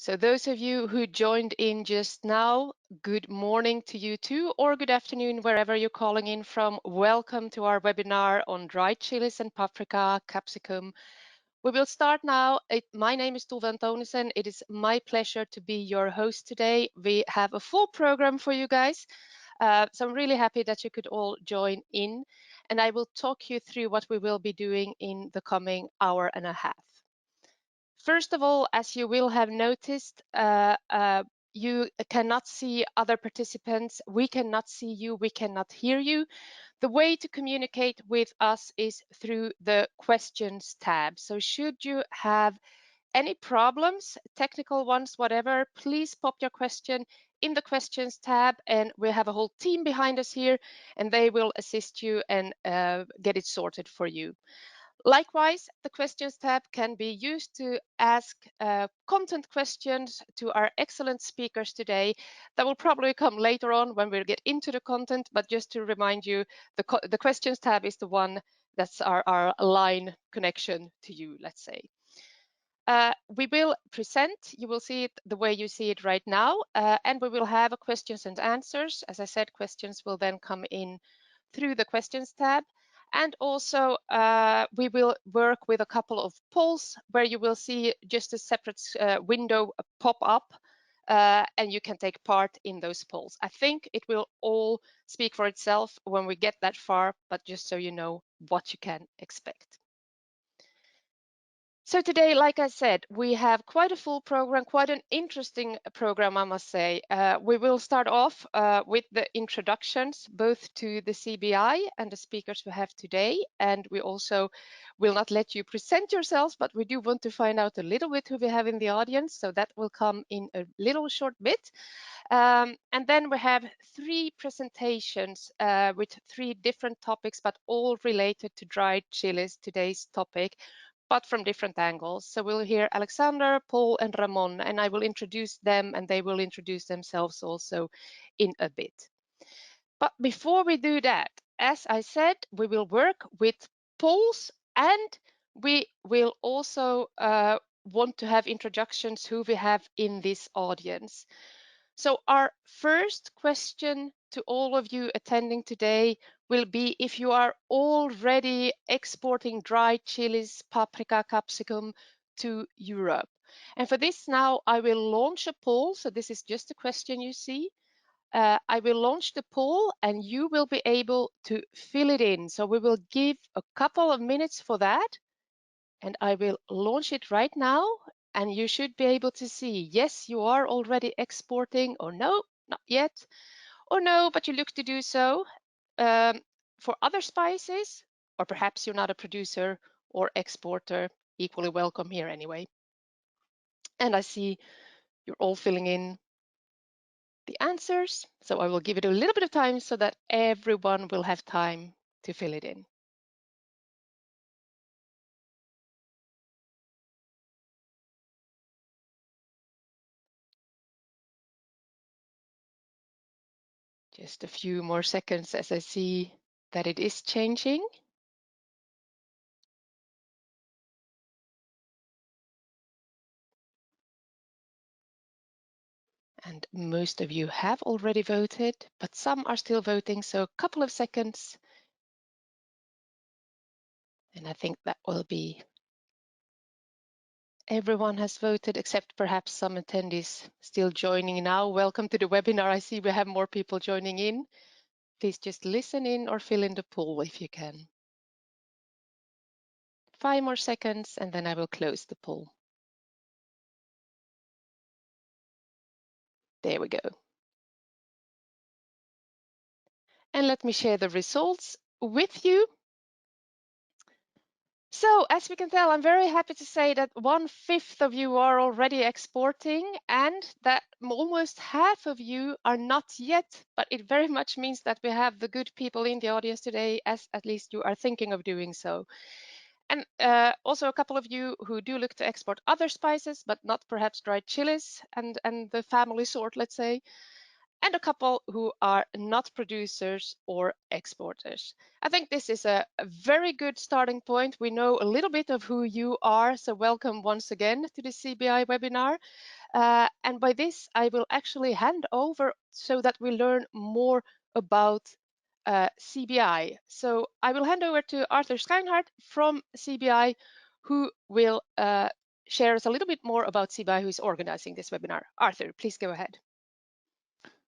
So those of you who joined in just now, good morning to you too, or good afternoon, wherever you're calling in from. Welcome to our webinar on dried chilies and paprika, capsicum. We will start now. My name is Tove Antonissen. It is my pleasure to be your host today. We have a full program for you guys. So I'm really happy that you could all join in, and I will talk you through what we will be doing in the coming hour and a half. First of all, as you will have noticed, you cannot see other participants. We cannot see you. We cannot hear you. The way to communicate with us is through the questions tab. So should you have any problems, technical ones, whatever, please pop your question in the questions tab, and we have a whole team behind us here, and they will assist you and get it sorted for you. Likewise, the questions tab can be used to ask content questions to our excellent speakers today. That will probably come later on when we'll get into the content, but just to remind you, the questions tab is the one that's our line connection to you, let's say. We will present, you will see it the way you see it right now, and we will have a questions and answers. As I said, questions will then come in through the questions tab. And also we will work with a couple of polls where you will see just a separate window pop up and you can take part in those polls. I think it will all speak for itself when we get that far, but just so you know what you can expect. So today, like I said, we have quite a full program, quite an interesting program, I must say. We will start off with the introductions, both to the CBI and the speakers we have today. And we also will not let you present yourselves, but we do want to find out a little bit who we have in the audience. So that will come in a little short bit. And then we have three presentations with three different topics, but all related to dried chilies, today's topic, but from different angles. So we'll hear Alexander, Paul, and Ramon, and I will introduce them, and they will introduce themselves also in a bit. But before we do that, as I said, we will work with polls, and we will also want to have introductions who we have in this audience. So our first question to all of you attending today will be if you are already exporting dried chilies, paprika, capsicum to Europe. And for this now, I will launch a poll. So this is just a question you see. I will launch the poll and you will be able to fill it in. So we will give a couple of minutes for that. And I will launch it right now. And you should be able to see, yes, you are already exporting, or no, not yet, or no, but you look to do so. For other spices, or perhaps you're not a producer or exporter, equally welcome here anyway. And I see you're all filling in the answers. So I will give it a little bit of time so that everyone will have time to fill it in. Just a few more seconds as I see that it is changing. And most of you have already voted, but some are still voting, so a couple of seconds. And I think that will be everyone has voted, except perhaps some attendees still joining now. Welcome to the webinar. I see we have more people joining in. Please just listen in or fill in the poll if you can. 5 more seconds, and then I will close the poll. There we go. And let me share the results with you. So as we can tell, I'm very happy to say that 1/5 of you are already exporting and that almost half of you are not yet, but it very much means that we have the good people in the audience today, as at least you are thinking of doing so. And also a couple of you who do look to export other spices, but not perhaps dried chilies and the family sort, let's say. And a couple who are not producers or exporters. I think this is a very good starting point. We know a little bit of who you are, so welcome once again to the CBI webinar. And by this, I will actually hand over so that we learn more about CBI. So I will hand over to Arthur Scheinhardt from CBI, who will share us a little bit more about CBI, who is organizing this webinar. Arthur, please go ahead.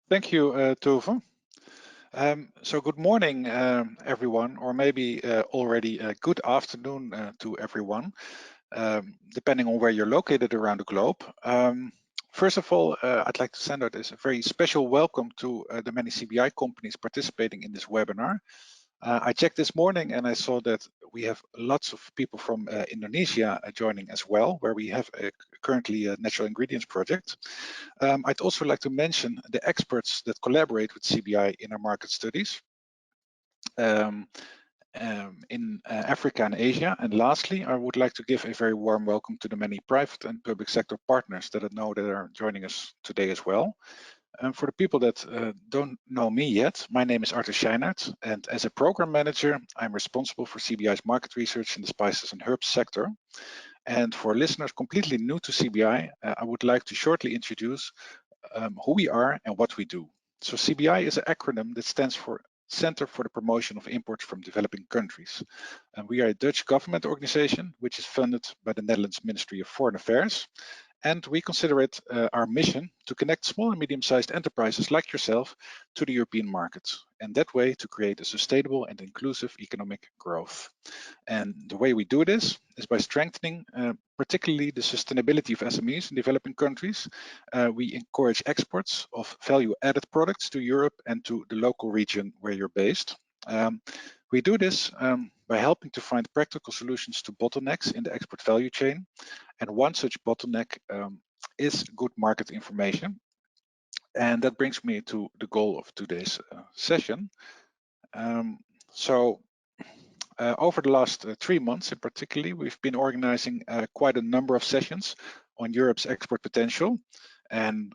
Thank you, Tove. So good morning, everyone, or maybe already good afternoon to everyone, depending on where you're located around the globe. First of all, I'd like to send out a very special welcome to the many CBI companies participating in this webinar. I checked this morning and I saw that we have lots of people from Indonesia joining as well, where we have currently a natural ingredients project. I'd also like to mention the experts that collaborate with CBI in our market studies in Africa and Asia. And lastly, I would like to give a very warm welcome to the many private and public sector partners that I know that are joining us today as well. For the people that don't know me yet, my name is Arthur Scheinhardt, and as a program manager, I'm responsible for CBI's market research in the spices and herbs sector. And for listeners completely new to CBI, I would like to shortly introduce who we are and what we do. So CBI is an acronym that stands for Center for the Promotion of Imports from Developing Countries. And we are a Dutch government organization which is funded by the Netherlands Ministry of Foreign Affairs. And we consider it our mission to connect small and medium-sized enterprises like yourself to the European markets, and that way to create a sustainable and inclusive economic growth. And the way we do this is by strengthening particularly the sustainability of SMEs in developing countries. We encourage exports of value-added products to Europe and to the local region where you're based. We do this by helping to find practical solutions to bottlenecks in the export value chain. And one such bottleneck is good market information. And that brings me to the goal of today's session. Over the last 3 months in particular, we've been organizing quite a number of sessions on Europe's export potential. And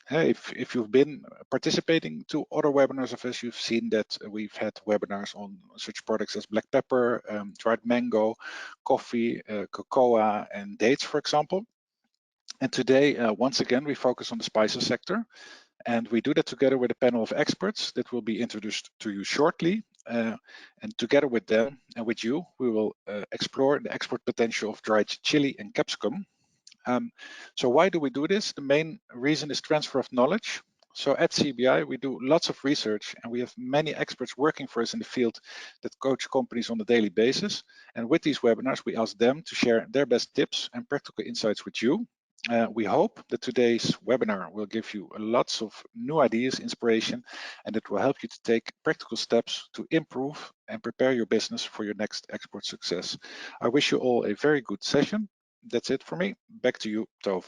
if you've been participating to other webinars of us, you've seen that we've had webinars on such products as black pepper, dried mango, coffee, cocoa, and dates, for example. And today, once again, we focus on the spices sector. And we do that together with a panel of experts that will be introduced to you shortly. And together with them and with you, we will explore the export potential of dried chili and capsicum. So why do we do this? The main reason is transfer of knowledge. So at CBI, we do lots of research and we have many experts working for us in the field that coach companies on a daily basis. And with these webinars, we ask them to share their best tips and practical insights with you. We hope that today's webinar will give you lots of new ideas, inspiration, and it will help you to take practical steps to improve and prepare your business for your next export success. I wish you all a very good session. That's it for me. Back to you, Tove.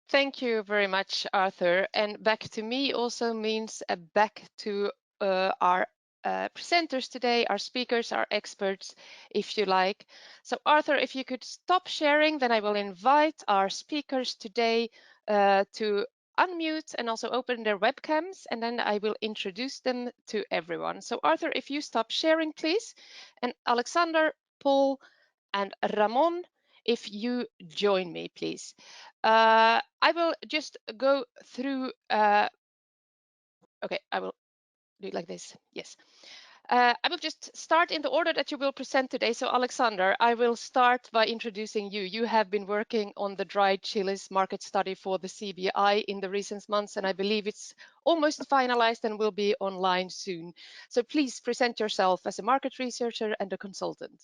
Thank you very much, Arthur. And back to me also means back to our presenters today, our speakers, our experts, if you like. So Arthur, if you could stop sharing, then I will invite our speakers today to unmute and also open their webcams, and then I will introduce them to everyone. So Arthur, if you stop sharing, please. And Alexander, Paul, and Ramon, if you join me, please. I will just go through, okay, I will do it like this, yes. I will just start in the order that you will present today. So Alexander, I will start by introducing you. You have been working on the dried chilies market study for the CBI in the recent months, and I believe it's almost finalized and will be online soon. So please present yourself as a market researcher and a consultant.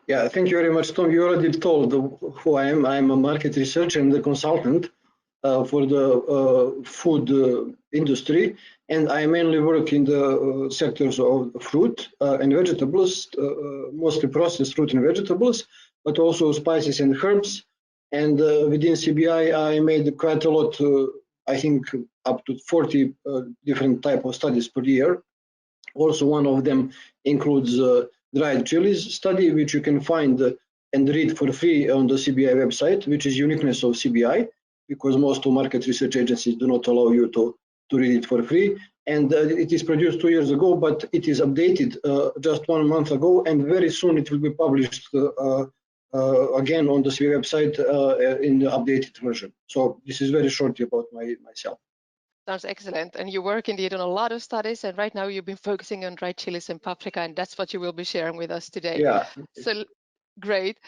Yeah, thank you very much, Tom. You already told who I am. I'm a market researcher and a consultant for the food industry, and I mainly work in the sectors of fruit and vegetables, mostly processed fruit and vegetables, but also spices and herbs. And within CBI, I made quite a lot, I think up to 40 different type of studies per year. Also, one of them includes dried chilies study, which you can find and read for free on the CBI website, which is uniqueness of CBI, because most of market research agencies do not allow you to read it for free. And it is produced 2 years ago, but it is updated just 1 month ago, and very soon it will be published again on the CBI website in the updated version. So this is very shortly about myself. Sounds excellent. And you work indeed on a lot of studies, and right now you've been focusing on dried chilies and paprika, and that's what you will be sharing with us today. Yeah. So great.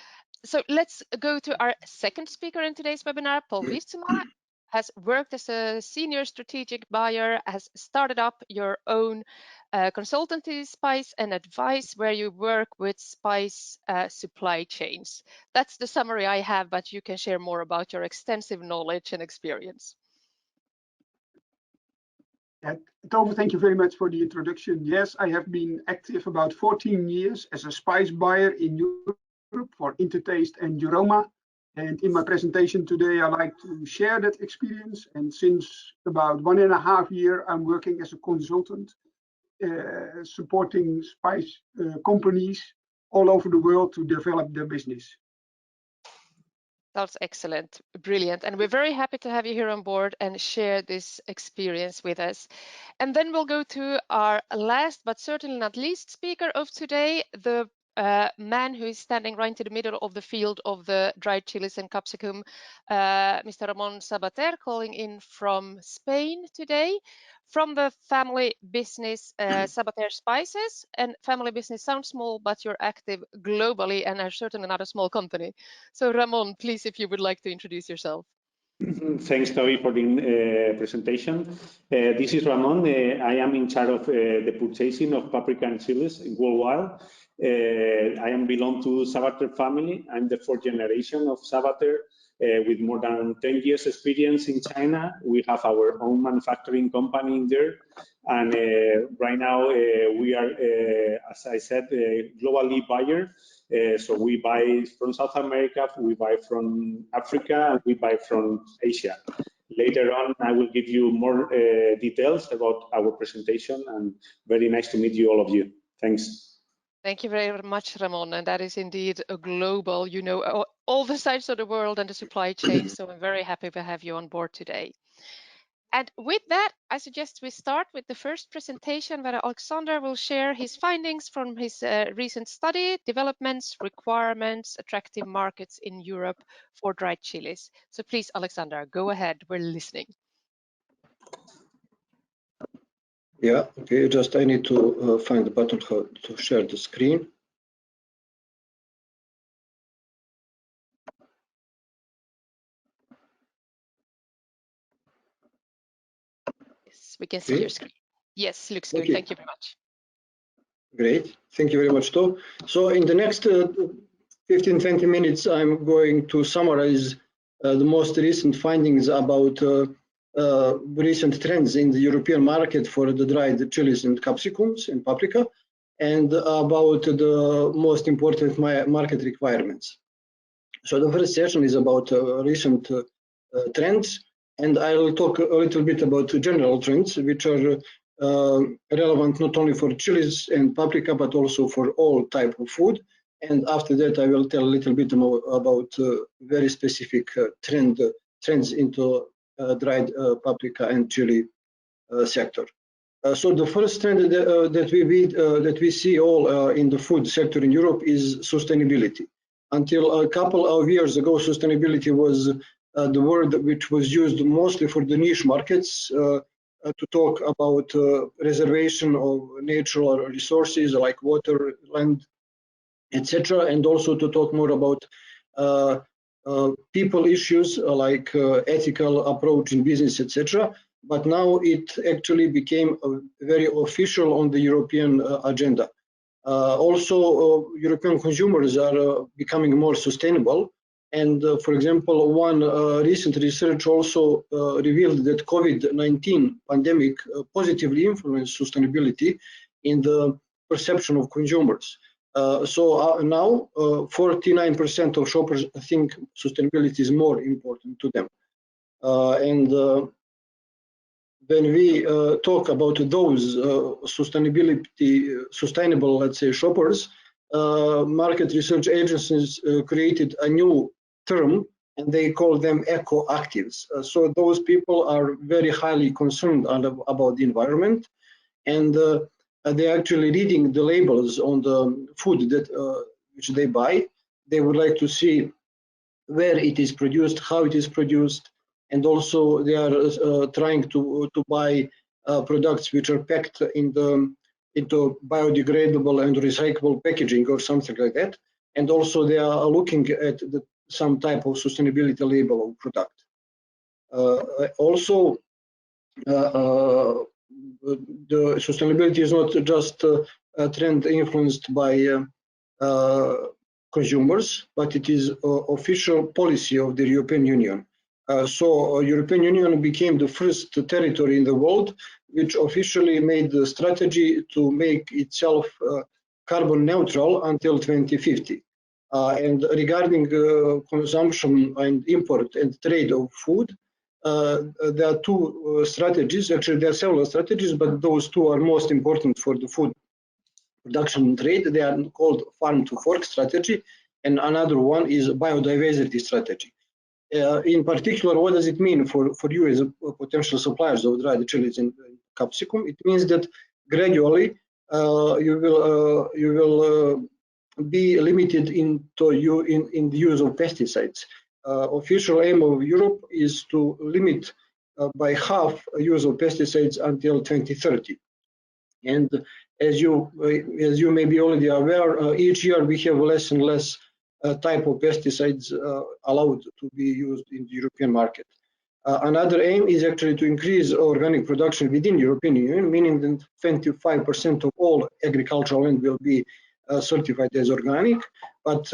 So let's go to our second speaker in today's webinar. Paul Wiesema has worked as a senior strategic buyer, has started up your own consultancy, Spice and Advice, where you work with spice supply chains. That's the summary I have, but you can share more about your extensive knowledge and experience. Tove, thank you very much for the introduction. Yes, I have been active about 14 years as a spice buyer in Europe for Intertaste and Euroma. And in my presentation today, I like to share that experience. And since about 1.5 years, I'm working as a consultant, supporting spice companies all over the world to develop their business. That's excellent, brilliant. And we're very happy to have you here on board and share this experience with us. And then we'll go to our last, but certainly not least speaker of today, the man who is standing right in the middle of the field of the dried chilies and capsicum, Mr. Ramon Sabater, calling in from Spain today, from the family business Sabater Spices. And family business sounds small, but you're active globally and are certainly not a small company. So Ramon, please, if you would like to introduce yourself. Thanks, Tove, for the presentation. This is Ramon. I am in charge of the purchasing of paprika and chilies worldwide. I belong to Sabater family. I'm the fourth generation of Sabater with more than 10 years experience in China. We have our own manufacturing company in there. And right now we are, as I said, globally buyer. So we buy from South America, we buy from Africa, and we buy from Asia. Later on, I will give you more details about our presentation, and very nice to meet you, all of you. Thanks. Thank you very much, Ramon. And that is indeed a global, you know, all the sides of the world and the supply chain. So I'm very happy to have you on board today. And with that, I suggest we start with the first presentation where Alexander will share his findings from his recent study, developments, requirements, attractive markets in Europe for dried chilies. So please, Alexander, go ahead. We're listening. Yeah, okay, just I need to find the button to share the screen. Yes, we can see your screen. Yes, looks good. Okay. Thank you very much. Great, thank you very much, Tove. So in the next 15-20 minutes, I'm going to summarize the most recent findings about recent trends in the European market for the dried chilies and capsicums and paprika, and about the most important market requirements. So the first session is about recent trends, and I'll talk a little bit about general trends, which are relevant not only for chilies and paprika, but also for all type of food. And after that, I will tell a little bit more about very specific trends into dried paprika and chili sector. So the first trend that we see all in the food sector in Europe is sustainability. Until a couple of years ago, sustainability was the word which was used mostly for the niche markets to talk about reservation of natural resources like water, land, etc., and also to talk more about people issues like ethical approach in business, etc. But now it actually became very official on the European agenda. Also, European consumers are becoming more sustainable. And for example, one recent research also revealed that COVID-19 pandemic positively influenced sustainability in the perception of consumers. So now 49% of shoppers think sustainability is more important to them. When we talk about those sustainable, let's say, shoppers, market research agencies created a new term, and they call them eco-actives. So those people are very highly concerned about the environment, and they're actually reading the labels on the food that which they buy. They would like to see where it is produced, how it is produced, and also they are trying to buy products which are packed into biodegradable and recyclable packaging or something like that. And also they are looking at some type of sustainability label of product. Also, the sustainability is not just a trend influenced by consumers, but it is official policy of the European Union. So European Union became the first territory in the world which officially made the strategy to make itself carbon neutral until 2050. And regarding consumption and import and trade of food, there are two strategies. Actually, there are several strategies, but those two are most important for the food production and trade. They are called farm to fork strategy, and another one is biodiversity strategy. In particular, what does it mean for you as potential suppliers of dried chilies and capsicum? It means that gradually you will be limited in the use of pesticides. Official aim of Europe is to limit by half use of pesticides until 2030. And as you may be already aware, each year we have less and less type of pesticides allowed to be used in the European market. Another aim is actually to increase organic production within the European Union, meaning that 25% of all agricultural land will be certified as organic, but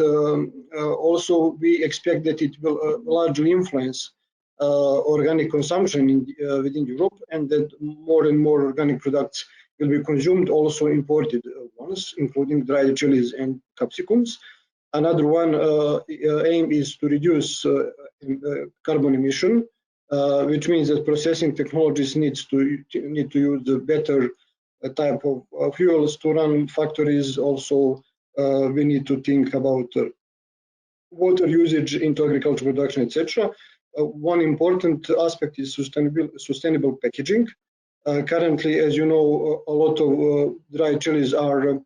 also we expect that it will largely influence organic consumption within Europe, and that more and more organic products will be consumed, also imported ones, including dried chilies and capsicums. Another one aim is to reduce carbon emission, which means that processing technologies need to use the better type of fuels to run factories. Also, we need to think about water usage into agricultural production, etc. One important aspect is sustainable packaging. Currently, as you know, a lot of dried chilies are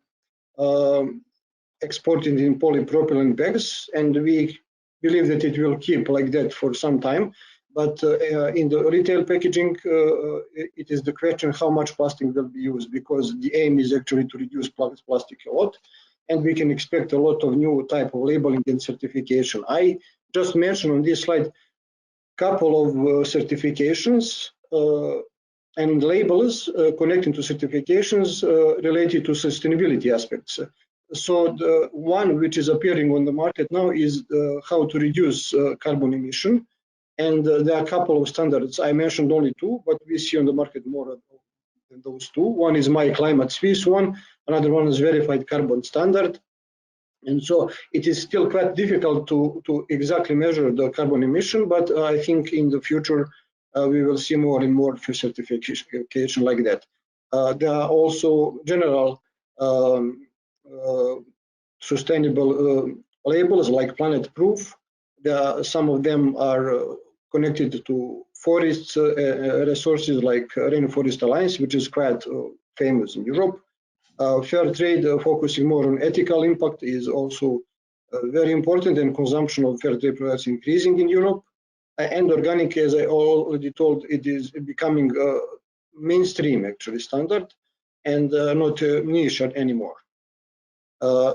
exported in polypropylene bags, and we believe that it will keep like that for some time. But in the retail packaging, it is the question how much plastic will be used, because the aim is actually to reduce plastic a lot, and we can expect a lot of new type of labeling and certification. I just mentioned on this slide couple of certifications and labels connecting to certifications related to sustainability aspects. So the one which is appearing on the market now is how to reduce carbon emission. And there are a couple of standards. I mentioned only two, but we see on the market more than those two. One is My Climate Swiss one, another one is Verified Carbon Standard. And so it is still quite difficult to exactly measure the carbon emission, but I think in the future we will see more and more certification like that. There are also general sustainable labels like Planet Proof. Some of them are connected to forests, resources like Rainforest Alliance, which is quite famous in Europe. Fair trade, focusing more on ethical impact, is also very important, and consumption of fair trade products increasing in Europe. And organic, as I already told, it is becoming a mainstream actually standard, and not niche anymore.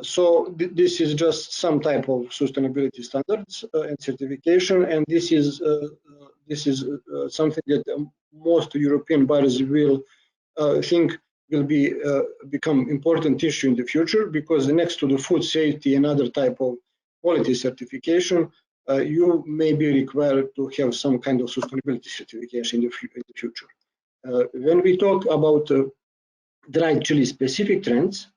So this is just some type of sustainability standards and certification, and this is something that most European buyers will think will become important issue in the future, because next to the food safety and other type of quality certification, you may be required to have some kind of sustainability certification in the future. When we talk about dried chili specific trends,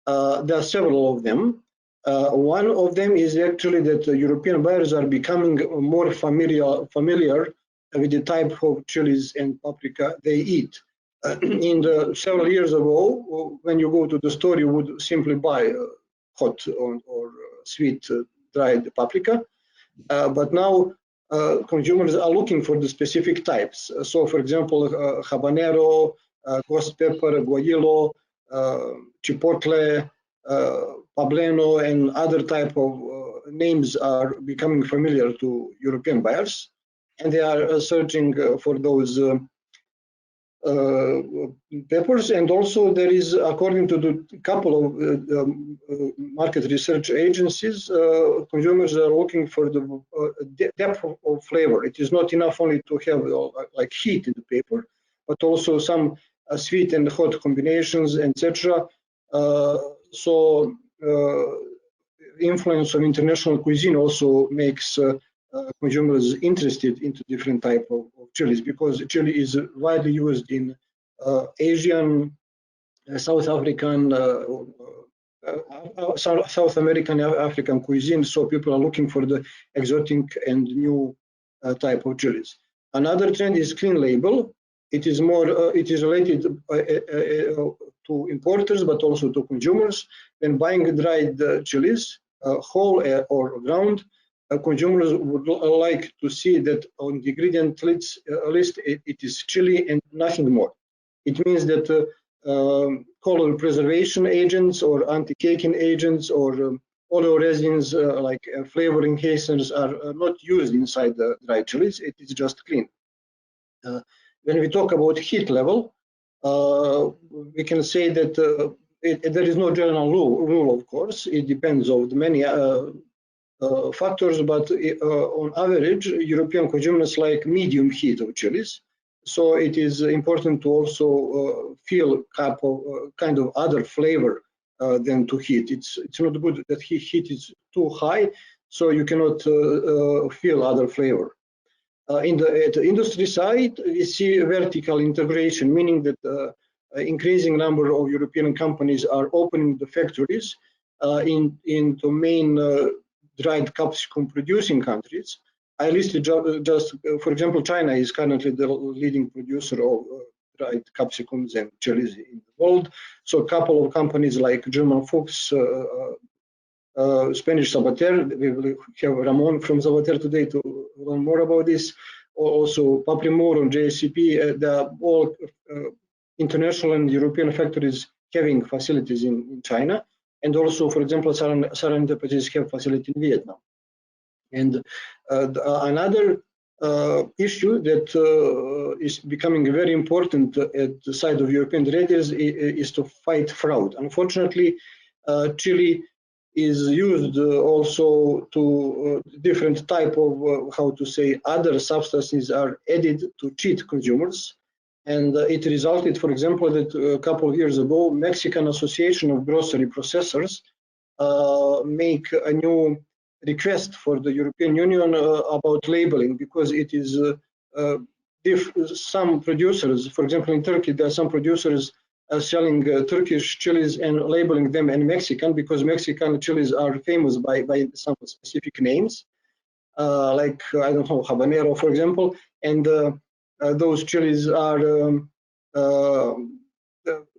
there are several of them. One of them is actually that European buyers are becoming more familiar with the type of chilies and paprika they eat. Several years ago, when you go to the store, you would simply buy hot or sweet dried paprika. But now consumers are looking for the specific types. So, for example, habanero, ghost pepper, guajillo, chipotle, Pableno and other type of names are becoming familiar to European buyers, and they are searching for those peppers. And also there is, according to the couple of market research agencies, consumers are looking for the depth of flavor. It is not enough only to have like heat in the pepper, but also some sweet and hot combinations, etc. So influence of international cuisine also makes consumers interested into different type of chilies, because chili is widely used in Asian, South African, South American, African cuisine. So people are looking for the exotic and new type of chilies. Another trend is clean label. It is more, it is related to importers, but also to consumers. When buying dried chilies, whole or ground, consumers would like to see that on the ingredient list it is chili and nothing more. It means that color preservation agents or anti-caking agents or oleoresins like flavoring hasteners are not used inside the dried chilies. It is just clean. When we talk about heat level, we can say that there is no general rule, of course. It depends on the many factors, but on average, European consumers like medium heat of chilies. So it is important to also feel kind of other flavor than to heat. It's not good that heat is too high, so you cannot feel other flavor. At the industry side, we see vertical integration, meaning that increasing number of European companies are opening the factories into main dried capsicum producing countries. I listed just, for example, China is currently the leading producer of dried capsicums and chilies in the world. So a couple of companies like German Fuchs, Spanish Sabater, we will have Ramon from Sabater today to learn more about this. Also Paprimor and JCP, they are all international and European factories having facilities in China. And also, for example, Saran Enterprises have facility in Vietnam. And another issue that is becoming very important at the side of European traders is to fight fraud. Unfortunately, chili is used also to different type of, how to say, other substances are added to cheat consumers. And it resulted, for example, that a couple of years ago, Mexican Association of Grocery Processors make a new request for the European Union about labeling, because it is some producers, for example, in Turkey, there are some producers selling Turkish chilies and labeling them in Mexican, because Mexican chilies are famous by some specific names, like, I don't know, habanero, for example, and those chilies are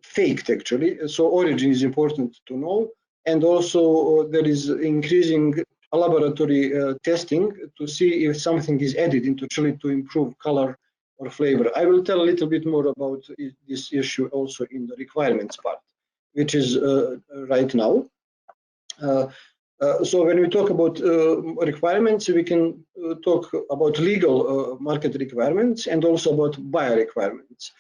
faked, actually. So origin is important to know. And also there is increasing laboratory testing to see if something is added into chili to improve color or flavor. I will tell a little bit more about this issue also in the requirements part, which is right now. So when we talk about requirements, we can talk about legal market requirements and also about buyer requirements.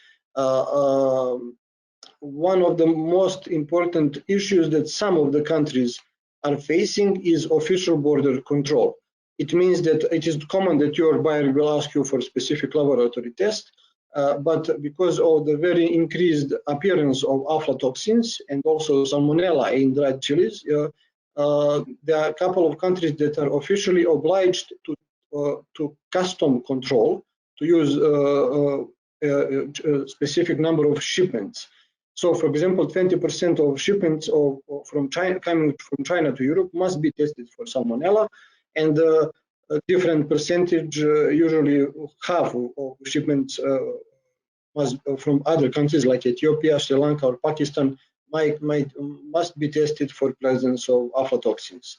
One of the most important issues that some of the countries are facing is official border control. It means that it is common that your buyer will ask you for specific laboratory test, but because of the very increased appearance of aflatoxins and also salmonella in dried chilies, there are a couple of countries that are officially obliged to custom control, to use a specific number of shipments. So, for example, 20% of shipments from China, coming from China to Europe, must be tested for salmonella, and a different percentage, usually half of shipments from other countries like Ethiopia, Sri Lanka, or Pakistan, must be tested for presence of aflatoxins.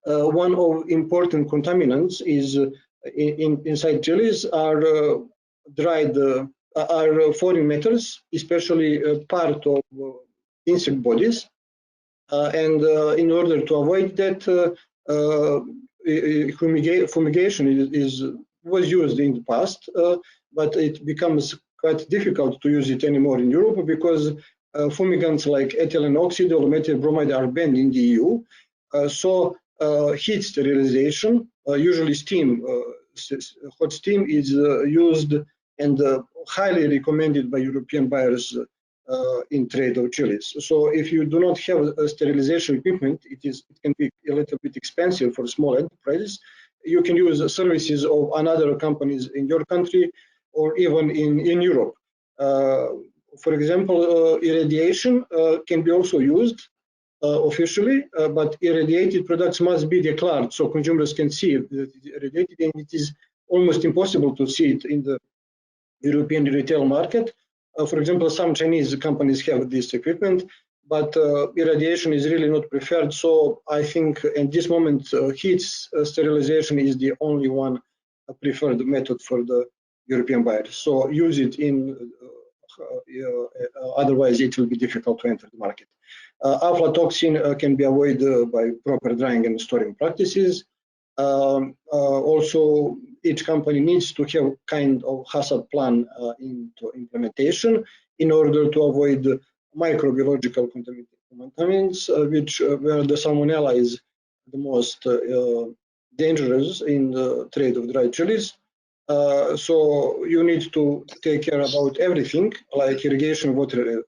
One of important contaminants is inside chilies are dried are foreign metals, especially part of insect bodies. and in order to avoid that, fumigation was used in the past, but it becomes quite difficult to use it anymore in Europe because fumigants like ethylene oxide or methyl bromide are banned in the EU. So heat sterilization, usually steam, hot steam is used and highly recommended by European buyers in trade of chilies. So if you do not have a sterilization equipment, it can be a little bit expensive for small enterprises. You can use services of another companies in your country or even in Europe. For example, irradiation can be also used officially, but irradiated products must be declared so consumers can see that it is irradiated, and it is almost impossible to see it in the European retail market. For example, some Chinese companies have this equipment, but irradiation is really not preferred. So I think at this moment, heat sterilization is the only one preferred method for the European buyers. So use it in, otherwise it will be difficult to enter the market. Aflatoxin can be avoided by proper drying and storing practices. Also, each company needs to have kind of hazard plan into implementation in order to avoid microbiological contaminants, where the salmonella is the most dangerous in the trade of dried chilies. So you need to take care about everything, like irrigation water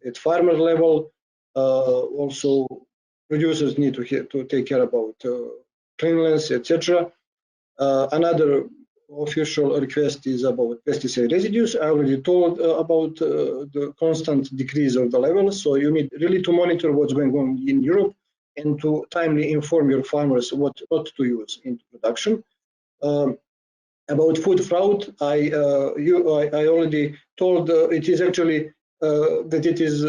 at farmer level. Also, producers need to take care about cleanliness, etc. Another official request is about pesticide residues. I already told about the constant decrease of the levels, so you need really to monitor what's going on in Europe and to timely inform your farmers what not to use in production. About food fraud, I already told it is actually that it is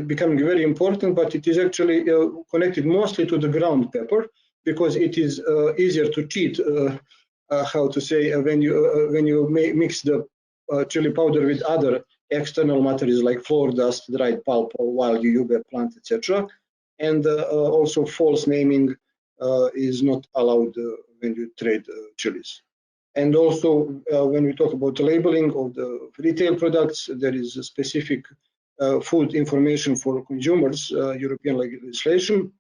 becoming very important, but it is actually connected mostly to the ground pepper, because it is easier to cheat, how to say, when you mix the chili powder with other external materials like flour dust, dried pulp, or wild yuba plant, etc. And also false naming is not allowed when you trade chilies. And also when we talk about the labeling of the retail products, there is a specific food information for consumers, European legislation,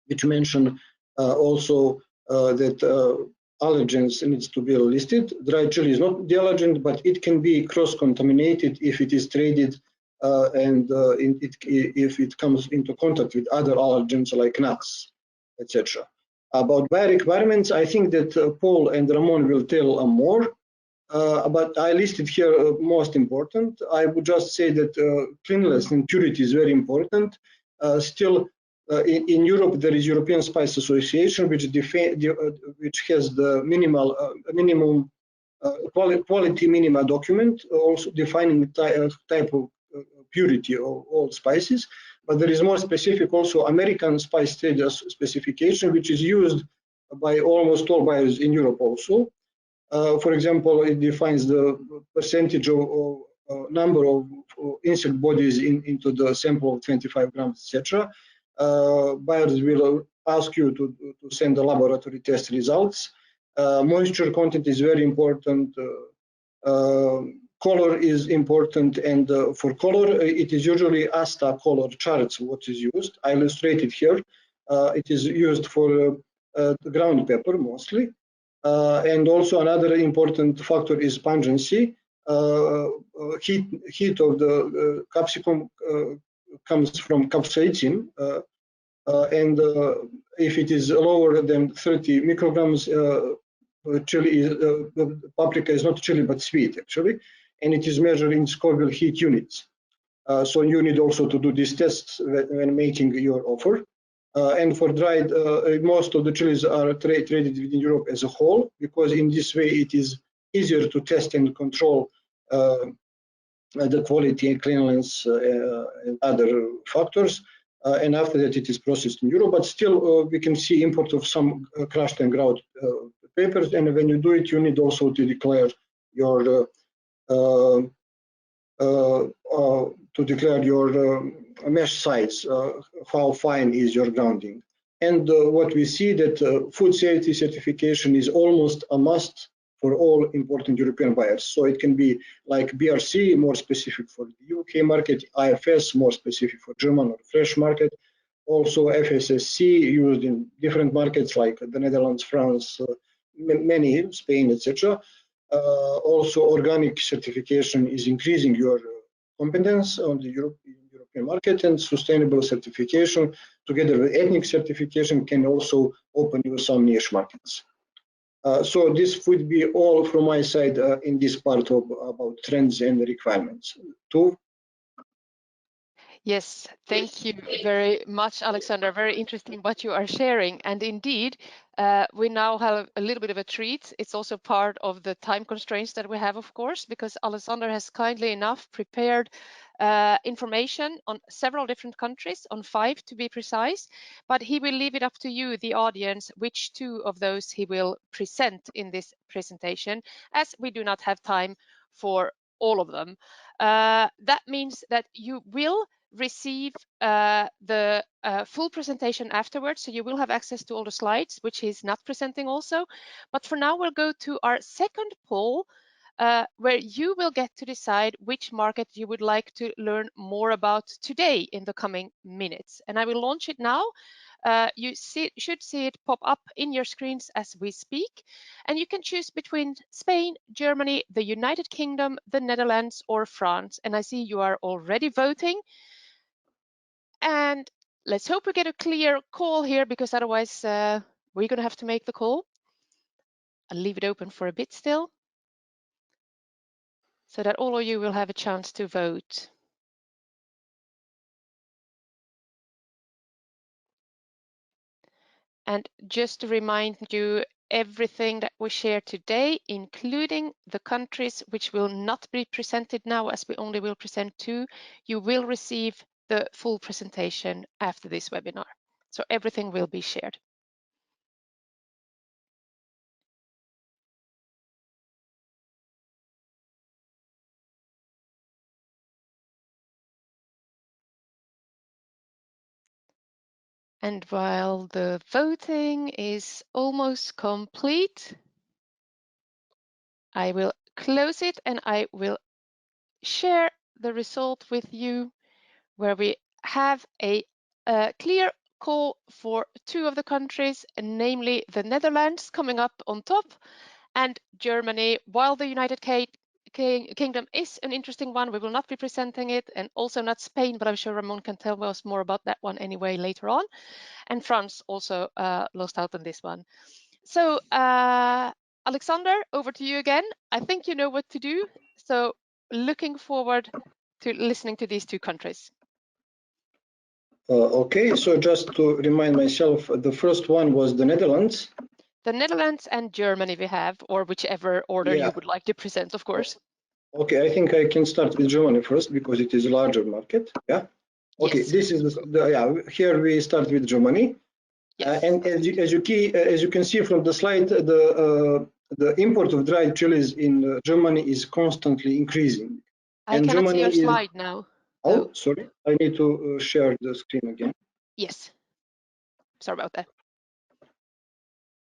which mention also that allergens needs to be listed. Dried chili is not the allergen, but it can be cross-contaminated if it is traded and if it comes into contact with other allergens like nuts, etc. About bio requirements, I think that Paul and Ramon will tell more, but I listed here most important. I would just say that cleanliness and purity is very important. Still, in Europe, there is European Spice Association, which has the minimum quality minima document, also defining the type of purity of all spices. But there is more specific also American Spice Trade specification, which is used by almost all buyers in Europe also. For example, it defines the percentage of number of insect bodies into the sample of 25 grams, etc. Buyers will ask you to send the laboratory test results. Moisture content is very important. Color is important, and for color, it is usually ASTA color charts what is used. I illustrated here. It is used for the ground pepper mostly. And also another important factor is pungency. Heat of the capsicum comes from capsaicin, and if it is lower than 30 micrograms, paprika is not chili but sweet actually, and it is measured in Scoville heat units. So you need also to do these tests when making your offer. And for dried, most of the chilies are traded within Europe as a whole, because in this way it is easier to test and control the quality and cleanliness and other factors. And after that it is processed in Europe, but still we can see import of some crushed and ground papers, and when you do it, you need also to declare your mesh sites, how fine is your grounding. And what we see that food safety certification is almost a must for all important European buyers. So it can be like BRC, more specific for the UK market, IFS, more specific for German or French market, also FSSC used in different markets like the Netherlands, France, many, Spain, etc. Also, organic certification is increasing your competence on the European market, and sustainable certification together with ethnic certification can also open you some niche markets. So this would be all from my side in this part of about trends and requirements. Tove? Yes, thank you very much, Alexander. Very interesting what you are sharing. And indeed, we now have a little bit of a treat. It's also part of the time constraints that we have, of course, because Alexander has kindly enough prepared information on several different countries, on 5 to be precise, but he will leave it up to you, the audience, which 2 of those he will present in this presentation, as we do not have time for all of them. That means that you will receive the full presentation afterwards, so you will have access to all the slides, which he's not presenting also. But for now, we'll go to our second poll, where you will get to decide which market you would like to learn more about today in the coming minutes. And I will launch it now. You should see it pop up in your screens as we speak. And you can choose between Spain, Germany, the United Kingdom, the Netherlands, or France. And I see you are already voting. And let's hope we get a clear call here, because otherwise we're going to have to make the call. I'll leave it open for a bit still, so that all of you will have a chance to vote. And just to remind you, everything that we share today, including the countries which will not be presented now, as we only will present 2, you will receive the full presentation after this webinar. So everything will be shared. And while the voting is almost complete, I will close it and I will share the result with you, where we have a clear call for 2 of the countries, namely the Netherlands coming up on top, and Germany, while the United Kingdom is an interesting one. We will not be presenting it, and also not Spain, but I'm sure Ramon can tell us more about that one anyway later on. And France also lost out on this one. So Alexander, over to you again. I think you know what to do. So looking forward to listening to these 2 countries. Okay, so just to remind myself, the first one was the Netherlands. The Netherlands and Germany we have, or whichever order you would like to present, of course. Okay, I think I can start with Germany first, because it is a larger market. Yeah. Okay, yes. This is here we start with Germany. Yes. And as you can see from the slide, the import of dried chilies in Germany is constantly increasing. I cannot see your slide now. Oh, sorry. I need to share the screen again. Yes. Sorry about that.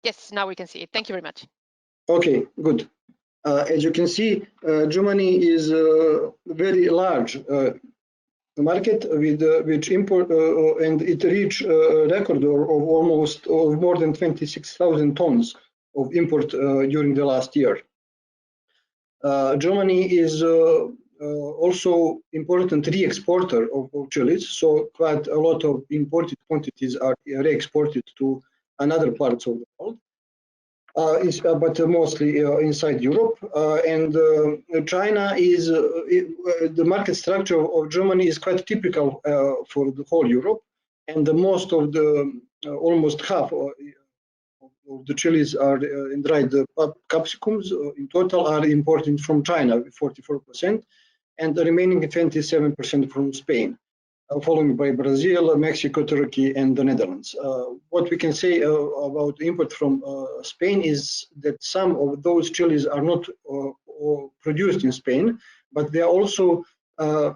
Yes, now we can see it. Thank you very much. Okay, good. As you can see, Germany is a very large market with which import and it reached a record of more than 26,000 tons of import during the last year. Germany is also important re-exporter of chilies, so quite a lot of imported quantities are re-exported to another parts of the world. But mostly inside Europe, and China is the market structure of Germany is quite typical for the whole Europe, and the most of the almost half of the chilies are in dried capsicums in total are imported from China, 44%, and the remaining 27% from Spain, followed by Brazil, Mexico, Turkey, and the Netherlands. What we can say about import from Spain is that some of those chilies are not produced in Spain, but they are also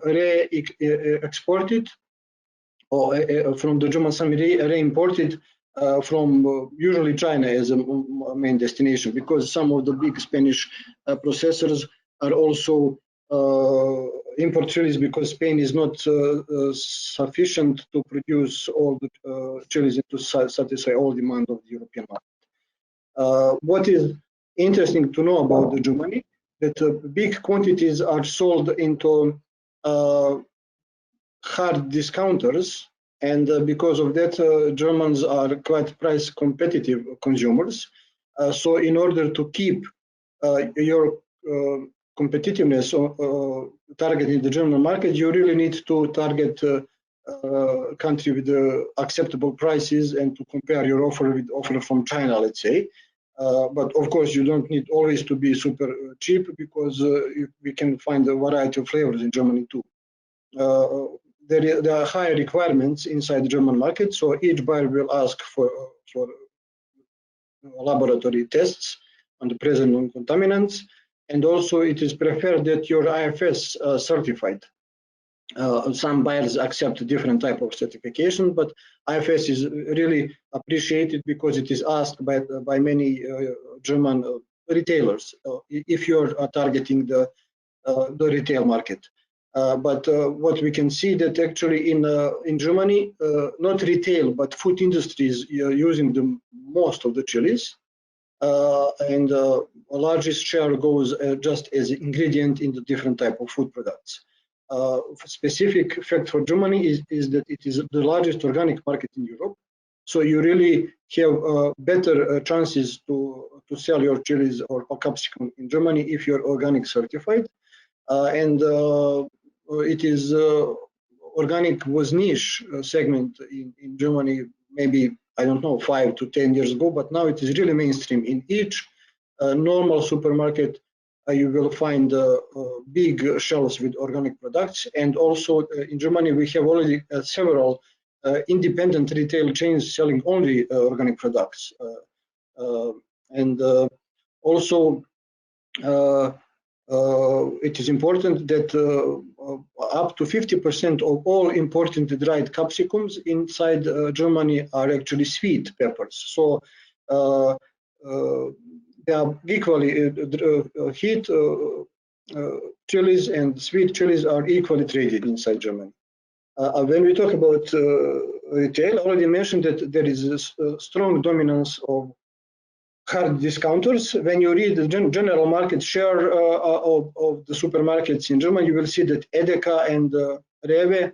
re-exported or from the German side re-imported from usually China as a main destination, because some of the big Spanish processors are also import chilies, because Spain is not sufficient to produce all the chilies to satisfy all demand of the European market. What is interesting to know about the Germany, that big quantities are sold into hard discounters, and because of that, Germans are quite price competitive consumers. So in order to keep your competitiveness targeting the German market, you really need to target country with acceptable prices and to compare your offer with offer from China, let's say. But of course, you don't need always to be super cheap, because we can find a variety of flavors in Germany too. There are higher requirements inside the German market, so each buyer will ask for laboratory tests on the present non-contaminants, and also it is preferred that your IFS certified. Some buyers accept different type of certification, but IFS is really appreciated because it is asked by many German retailers if you are targeting the retail market. But what we can see that actually in Germany, not retail but food industries are using the most of the chilies, and a largest share goes just as ingredient in the different type of food products. Specific fact for Germany is that it is the largest organic market in Europe, so you really have better chances to sell your chilies or capsicum in Germany if you're organic certified. And it is organic was niche segment in Germany, maybe, I don't know, 5 to 10 years ago, but now it is really mainstream. In each normal supermarket, you will find big shelves with organic products. And also in Germany, we have already several independent retail chains selling only organic products. And also, it is important that up to 50% of all imported dried capsicums inside Germany are actually sweet peppers. So they are equally heat chilies and sweet chilies are equally traded inside Germany. When we talk about retail, I already mentioned that there is a strong dominance of hard discounters. When you read the general market share of the supermarkets in Germany, you will see that Edeka and Rewe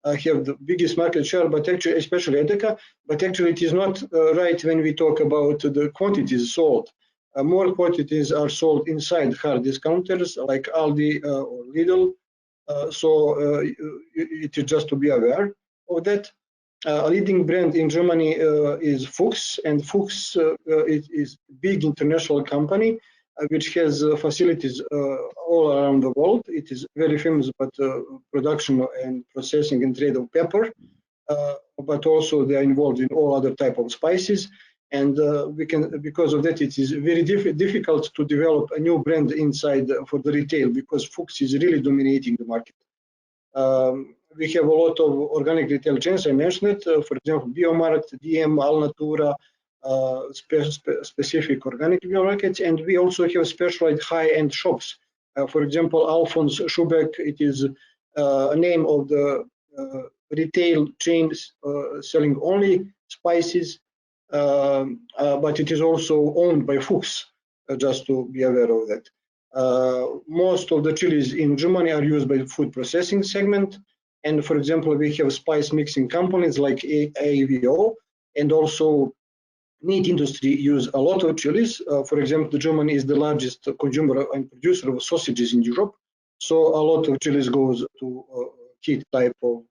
have the biggest market share, but actually, especially Edeka, but actually it is not right when we talk about the quantities sold. More quantities are sold inside hard discounters like Aldi or Lidl. So it is just to be aware of that. A leading brand in Germany is Fuchs, and Fuchs is a big international company which has facilities all around the world. It is very famous about production and processing and trade of pepper, but also they are involved in all other type of spices. And because of that, it is very difficult to develop a new brand inside for the retail, because Fuchs is really dominating the market. We have a lot of organic retail chains, I mentioned it, for example, Biomarkt, DM, Alnatura, specific organic markets, and we also have specialized high-end shops. For example, Alfons Schubeck, it is a name of the retail chains selling only spices, but it is also owned by Fuchs, just to be aware of that. Most of the chilies in Germany are used by the food processing segment. And for example, we have spice mixing companies like AVO, and also meat industry use a lot of chilies. For example, Germany is the largest consumer and producer of sausages in Europe. So a lot of chilies goes to heat type of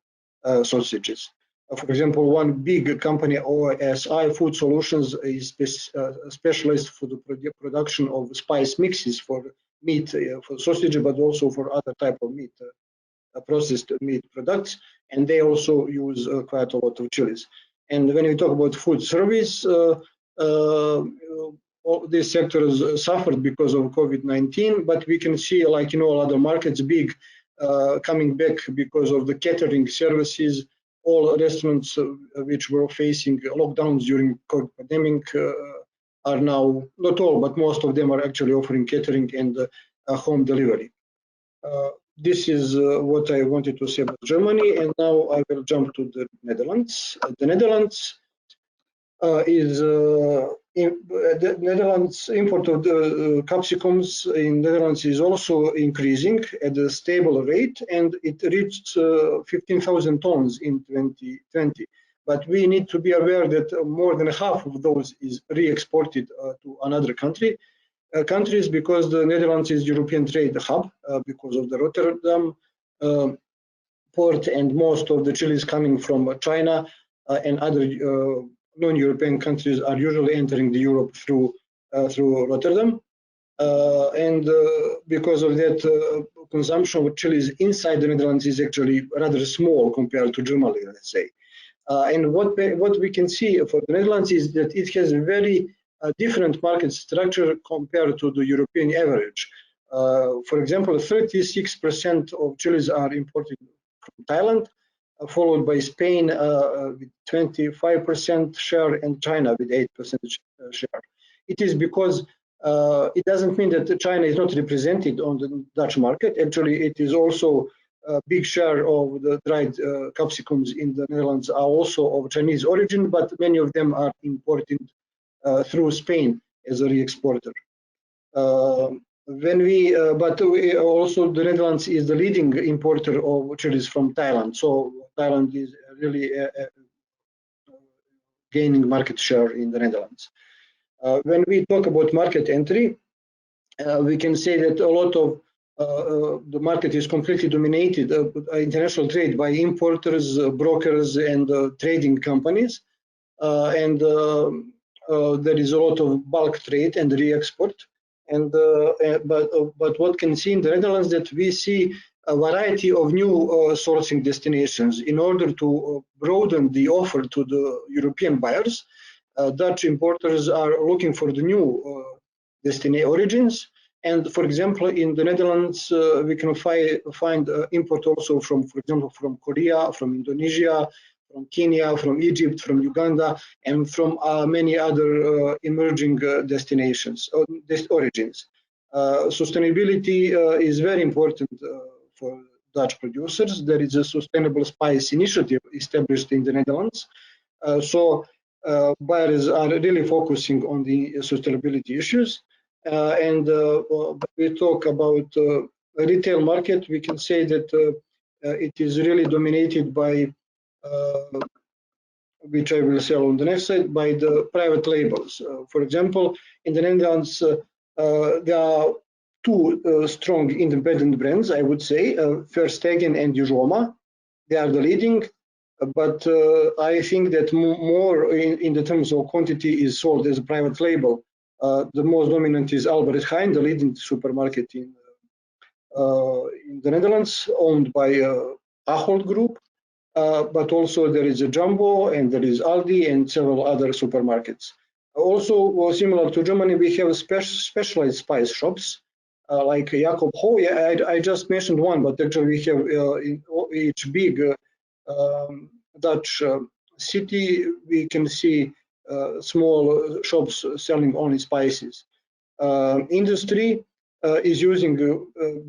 sausages. For example, one big company, OSI Food Solutions, is specialized for the production of spice mixes for meat, for sausage, but also for other type of meat, processed meat products, and they also use quite a lot of chilies. And when we talk about food service, all these sectors suffered because of COVID-19, but we can see, like in all other markets, big coming back because of the catering services, all restaurants which were facing lockdowns during COVID pandemic are now, not all, but most of them are actually offering catering and home delivery. This is what I wanted to say about Germany, and now I will jump to the Netherlands. The Netherlands the Netherlands import of the capsicums in Netherlands is also increasing at a stable rate, and it reached 15,000 tons in 2020. But we need to be aware that more than half of those is re-exported to another countries, because the Netherlands is European trade hub because of the Rotterdam port, and most of the chilies coming from China and other non-European countries are usually entering the Europe through Rotterdam, and because of that, consumption of chilies inside the Netherlands is actually rather small compared to Germany, let's say. And what we can see for the Netherlands is that it has a very different market structure compared to the European average. For example, 36% of chilies are imported from Thailand, followed by Spain with 25% share and China with 8% share. It is because it doesn't mean that China is not represented on the Dutch market. Actually, it is also a big share of the dried capsicums in the Netherlands are also of Chinese origin, but many of them are imported through Spain as a re-exporter. But also the Netherlands is the leading importer of chilies from Thailand. So Thailand is really gaining market share in the Netherlands. When we talk about market entry, we can say that a lot of the market is completely dominated international trade by importers, brokers, and trading companies, and there is a lot of bulk trade and re-export. And but what can see in the Netherlands that we see a variety of new sourcing destinations in order to broaden the offer to the European buyers. Dutch importers are looking for the new destination origins. And for example, in the Netherlands, we can find import also from, for example, from Korea, from Indonesia, from Kenya, from Egypt, from Uganda, and from many other emerging destinations or origins. Sustainability is very important for Dutch producers. There is a sustainable spice initiative established in the Netherlands. So buyers are really focusing on the sustainability issues. And we talk about retail market, we can say that it is really dominated by which I will sell on the next slide, by the private labels. For example, in the Netherlands, there are two strong independent brands, I would say, Verstegen and Jovanovic. They are the leading, but I think that more in the terms of quantity is sold as a private label. The most dominant is Albert Heijn, the leading supermarket in the Netherlands, owned by Ahold Group. But also there is a Jumbo and there is Aldi and several other supermarkets. Also, similar to Germany, we have specialized spice shops like Jacob Ho. I just mentioned one, but actually we have in each big Dutch city, we can see small shops selling only spices. Industry is using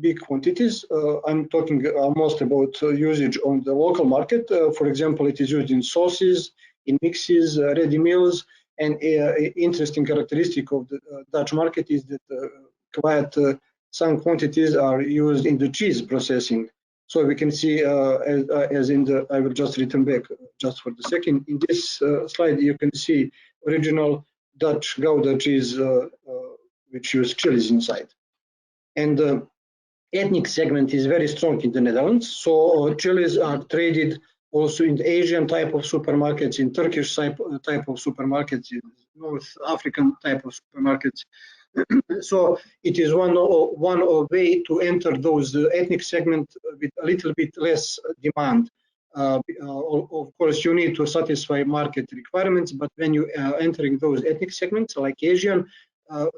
big quantities. I'm talking almost about usage on the local market. For example, it is used in sauces, in mixes, ready meals, and interesting characteristic of the Dutch market is that quite some quantities are used in the cheese processing. So we can see as in the, I will just return back just for the second. In this slide, you can see original Dutch Gouda cheese, which use chilies inside. And the ethnic segment is very strong in the Netherlands. So chilies are traded also in the Asian type of supermarkets, in Turkish type of supermarkets, in North African type of supermarkets. So it is one way to enter those ethnic segment with a little bit less demand. Of course, you need to satisfy market requirements, but when you are entering those ethnic segments like Asian,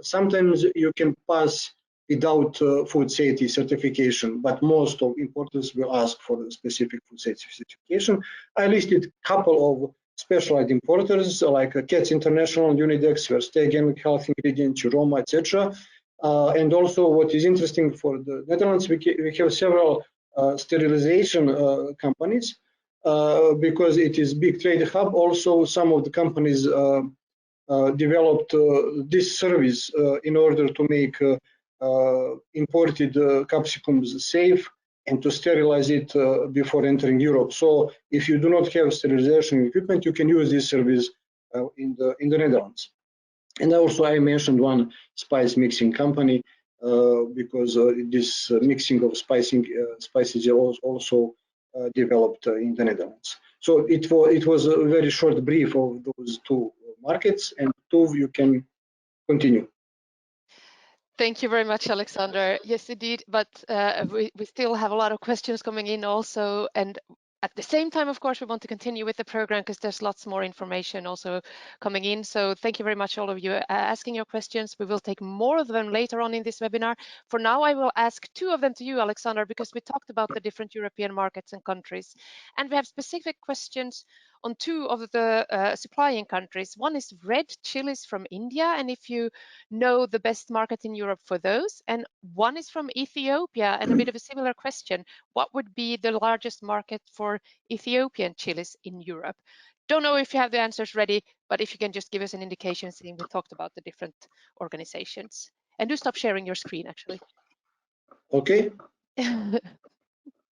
sometimes you can pass without food safety certification, but most of importers will ask for a specific food safety certification. I listed a couple of specialized importers like Cats International, Unidex, Verstegen, Health Ingredients, Roma, etc. And also, what is interesting for the Netherlands, we have several sterilization companies because it is big trade hub. Also, some of the companies developed this service in order to make imported capsicums safe and to sterilize it before entering Europe. So if you do not have sterilization equipment, you can use this service in the Netherlands. And also I mentioned one spice mixing company because this mixing of spices also developed in the Netherlands. So it was a very short brief of those two markets, and Tove, you can continue. Thank you very much, Alexander. Yes, indeed, but we still have a lot of questions coming in also, and at the same time, of course, we want to continue with the program because there's lots more information also coming in. So thank you very much, all of you, asking your questions. We will take more of them later on in this webinar. For now, I will ask two of them to you, Alexander, because we talked about the different European markets and countries, and we have specific questions on two of the supplying countries. One is red chilies from India, and if you know the best market in Europe for those, and one is from Ethiopia, and a bit of a similar question. What would be the largest market for Ethiopian chilies in Europe? Don't know if you have the answers ready, but if you can just give us an indication, seeing we talked about the different organizations. And do stop sharing your screen, actually. Okay.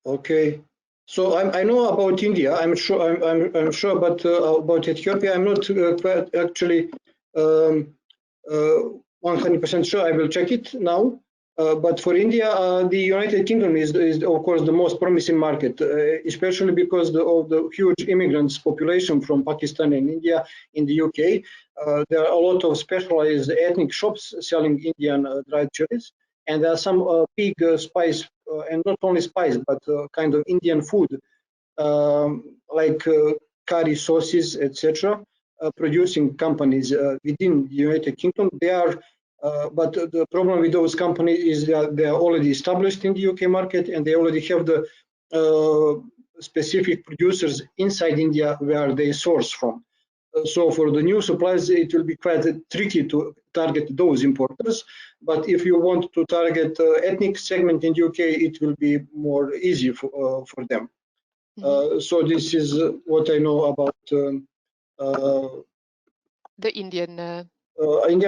Okay. So I know about India. I'm sure. I'm sure, but about Ethiopia, I'm not quite actually 100% sure. I will check it now. But for India, the United Kingdom is of course the most promising market, especially because of the huge immigrants population from Pakistan and India in the UK. There are a lot of specialized ethnic shops selling Indian dried chilies, and there are some big spice and not only spice but kind of Indian food like curry sauces, etc. Producing companies within the United Kingdom. They are but the problem with those companies is that they are already established in the UK market and they already have the specific producers inside India where they source from. So for the new suppliers, it will be quite tricky to target those importers. But if you want to target ethnic segment in UK, it will be more easy for them. So this is what I know about the Indian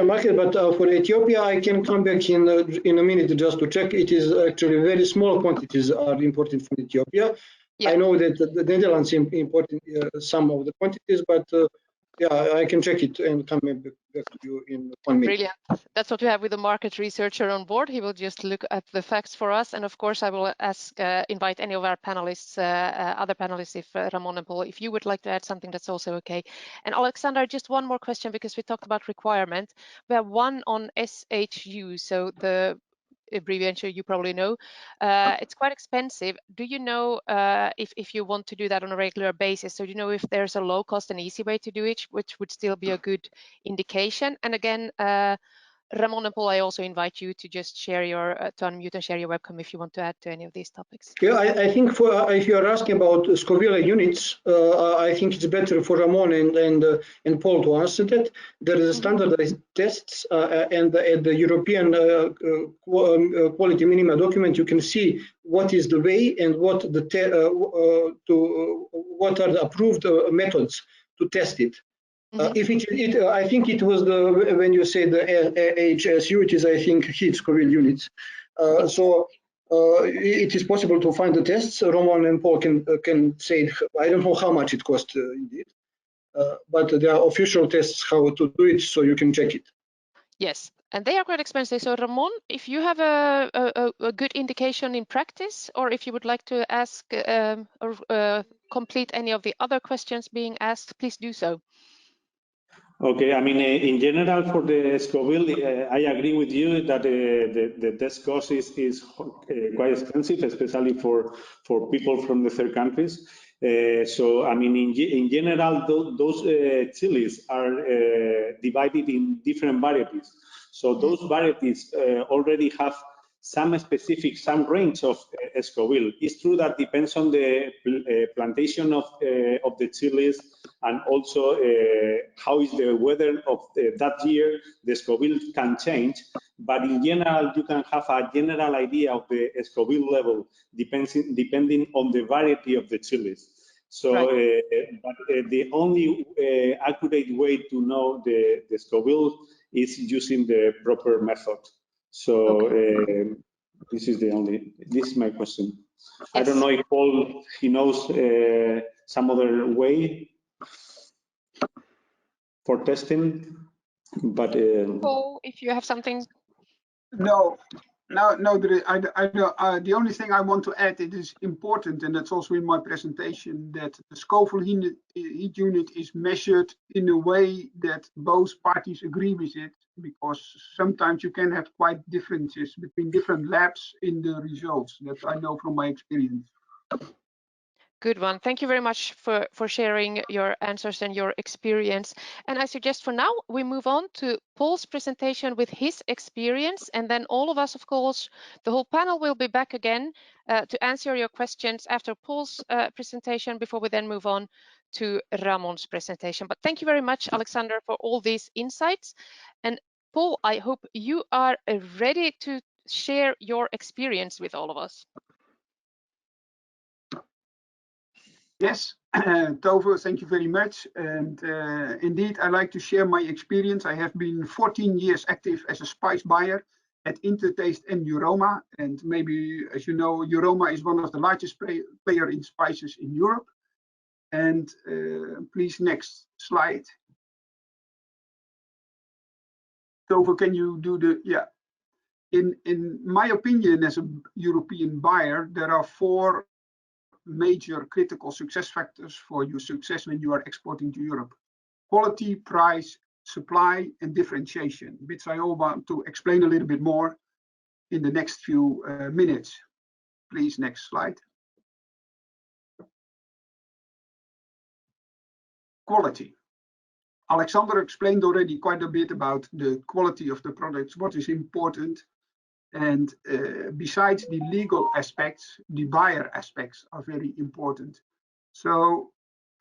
market, but for Ethiopia, I can come back in a minute just to check. It is actually very small quantities are imported from Ethiopia. Yeah. I know that the Netherlands imported some of the quantities, but yeah, I can check it and come back to you in 1 minute. Brilliant. That's what we have with the market researcher on board. He will just look at the facts for us. And of course, I will invite any of our panelists, other panelists, if Ramon and Paul, if you would like to add something, that's also okay. And Alexander, just one more question, because we talked about requirement. We have one on SHU, so the abbreviation you probably know. It's quite expensive. Do you know if you want to do that on a regular basis? So do you know if there's a low cost and easy way to do it, which would still be a good indication? And again, Ramon and Paul, I also invite you to just share your, to unmute and share your webcam if you want to add to any of these topics. Yeah, I think for if you are asking about Scoville units, I think it's better for Ramon and Paul to answer that. There is a standardized tests, and at the European quality minima document, you can see what is the way and what the what are the approved methods to test it. If I think it was when you say the HSU, it is I think heat Scoville units. So it is possible to find the tests. Roman and Paul can say. I don't know how much it costs indeed, but there are official tests how to do it, so you can check it. Yes, and they are quite expensive. So Ramon, if you have a good indication in practice, or if you would like to ask or complete any of the other questions being asked, please do so. Okay, I mean, in general, for the Scoville, I agree with you that the test cost is quite expensive, especially for people from the third countries. So, I mean, in general, those chilies are divided in different varieties. So those varieties already have some range of Scoville. It's true that depends on the plantation of the chilies, and also how is the weather of that year. The Scoville can change, but in general, you can have a general idea of the Scoville level depending on the variety of the chilies. So, right. But the only accurate way to know the Scoville is using the proper method. So okay. This is my question. Yes. I don't know if Paul, he knows some other way for testing, but Paul, if you have something. No, the only thing I want to add, it is important, and that's also in my presentation, that the Scoville heat unit is measured in a way that both parties agree with it, because sometimes you can have quite differences between different labs in the results. That I know from my experience. Good one. Thank you very much for sharing your answers and your experience. And I suggest for now we move on to Paul's presentation with his experience, and then all of us, of course, the whole panel will be back again to answer your questions after Paul's presentation, before we then move on to Ramon's presentation. But thank you very much, Alexander, for all these insights. And Paul, I hope you are ready to share your experience with all of us. Yes, Tove, thank you very much. And indeed, I like to share my experience. I have been 14 years active as a spice buyer at Intertaste and Euroma. And maybe, as you know, Euroma is one of the largest player in spices in Europe. And please, next slide. Tove, can you do the, yeah. In my opinion, as a European buyer, there are 4 major critical success factors for your success when you are exporting to Europe: quality, price, supply, and differentiation, which I all want to explain a little bit more in the next few minutes. Please, next slide. Quality. Alexander explained already quite a bit about the quality of the products, what is important. And besides the legal aspects, the buyer aspects are very important. So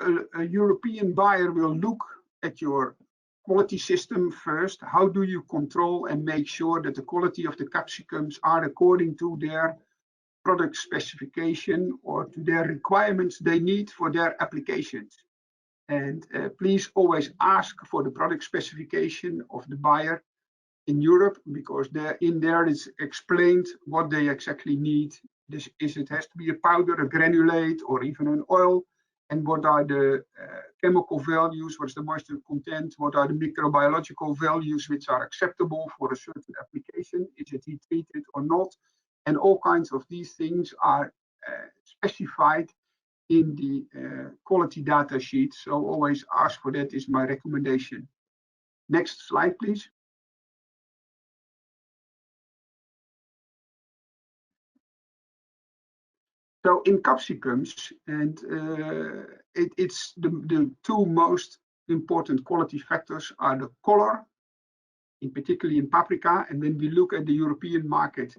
a European buyer will look at your quality system first. How do you control and make sure that the quality of the capsicums are according to their product specification or to their requirements they need for their applications? And please always ask for the product specification of the buyer in Europe, because in there is explained what they exactly need. It has to be a powder, a granulate, or even an oil, and what are the chemical values, what's the moisture content, what are the microbiological values which are acceptable for a certain application, is it heat treated or not, and all kinds of these things are specified in the quality data sheet. So always ask for that, is my recommendation. Next slide, please. So in capsicums, and it's the 2 most important quality factors are the color, particularly in paprika. And when we look at the European market,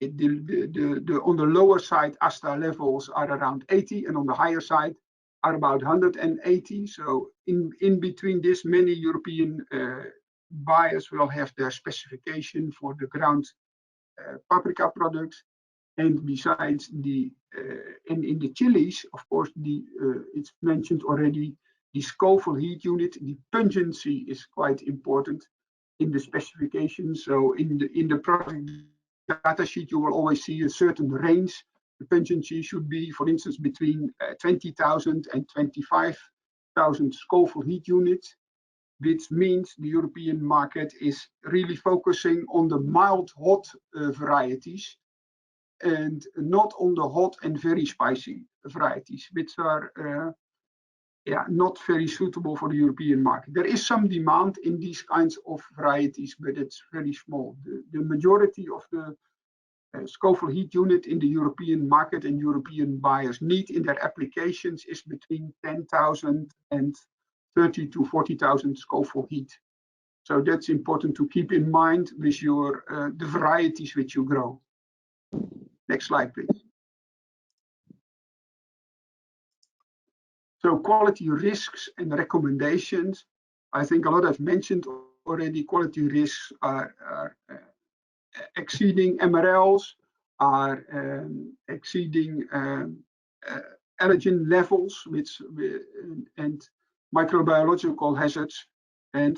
on the lower side, ASTA levels are around 80, and on the higher side are about 180. So in between this, many European buyers will have their specification for the ground paprika products. And besides and in the chilies, of course, it's mentioned already, the Scoville heat unit, the pungency is quite important in the specification. So in the product data sheet, you will always see a certain range. The pungency should be, for instance, between 20,000 and 25,000 Scoville heat units, which means the European market is really focusing on the mild hot varieties, and not on the hot and very spicy varieties, which are not very suitable for the European market. There is some demand in these kinds of varieties, but it's very small. The majority of the Scoville heat unit in the European market and European buyers need in their applications is between 10,000 and 30 to 40,000 Scoville heat. So that's important to keep in mind with your the varieties which you grow. Next slide, please. So quality risks and recommendations. I think a lot I've mentioned already. Quality risks are exceeding MRLs, are exceeding allergen levels, and microbiological hazards, and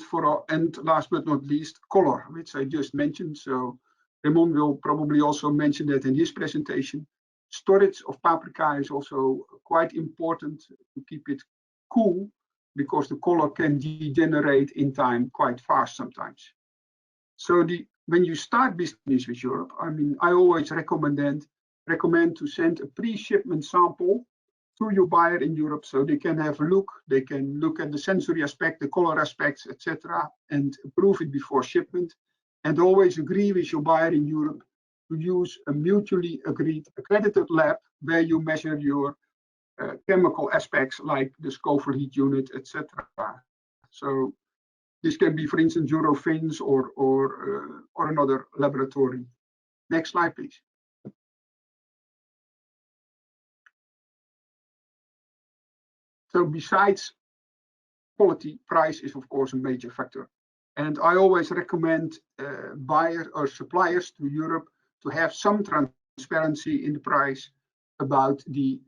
last but not least, color, which I just mentioned. So Ramon will probably also mention that in his presentation. Storage of paprika is also quite important to keep it cool, because the color can degenerate in time quite fast sometimes. So when you start business with Europe, I mean, I always recommend to send a pre-shipment sample to your buyer in Europe, so they can have a look. They can look at the sensory aspect, the color aspects, etc., and approve it before shipment. And always agree with your buyer in Europe to use a mutually agreed accredited lab where you measure your chemical aspects like the Scoville heat unit, etc. So this can be, for instance, Eurofins or another laboratory. Next slide, please. So besides quality, price is of course a major factor. And I always recommend buyers or suppliers to Europe to have some transparency in the price about the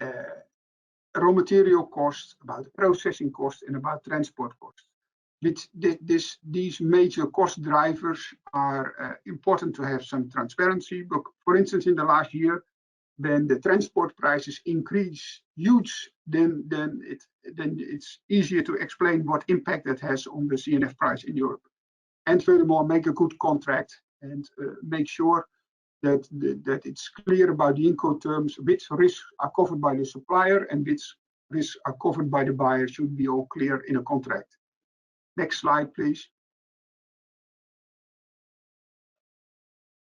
raw material costs, about processing costs, and about transport costs. These major cost drivers are important to have some transparency. But for instance, in the last year, when the transport prices increase huge, then it's easier to explain what impact that has on the CNF price in Europe. And furthermore, make a good contract and make sure that it's clear about the Incoterms, which risks are covered by the supplier and which risks are covered by the buyer should be all clear in a contract. Next slide, please.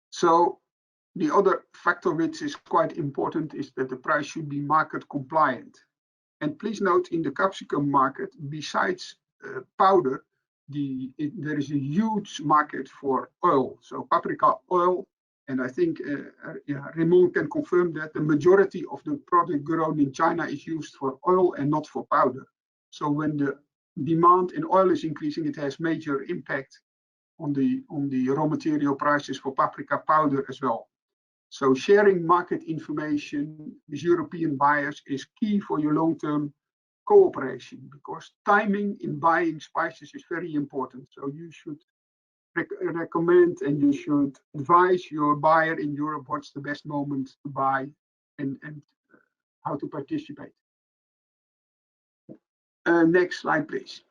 So the other factor which is quite important is that the price should be market compliant. And please note, in the capsicum market, besides powder, there is a huge market for oil. So paprika oil, and I think Ramon can confirm that the majority of the product grown in China is used for oil and not for powder. So when the demand in oil is increasing, it has major impact on the raw material prices for paprika powder as well. So sharing market information with European buyers is key for your long-term cooperation, because timing in buying spices is very important. So you should recommend and you should advise your buyer in Europe what's the best moment to buy and how to participate. Next slide, please.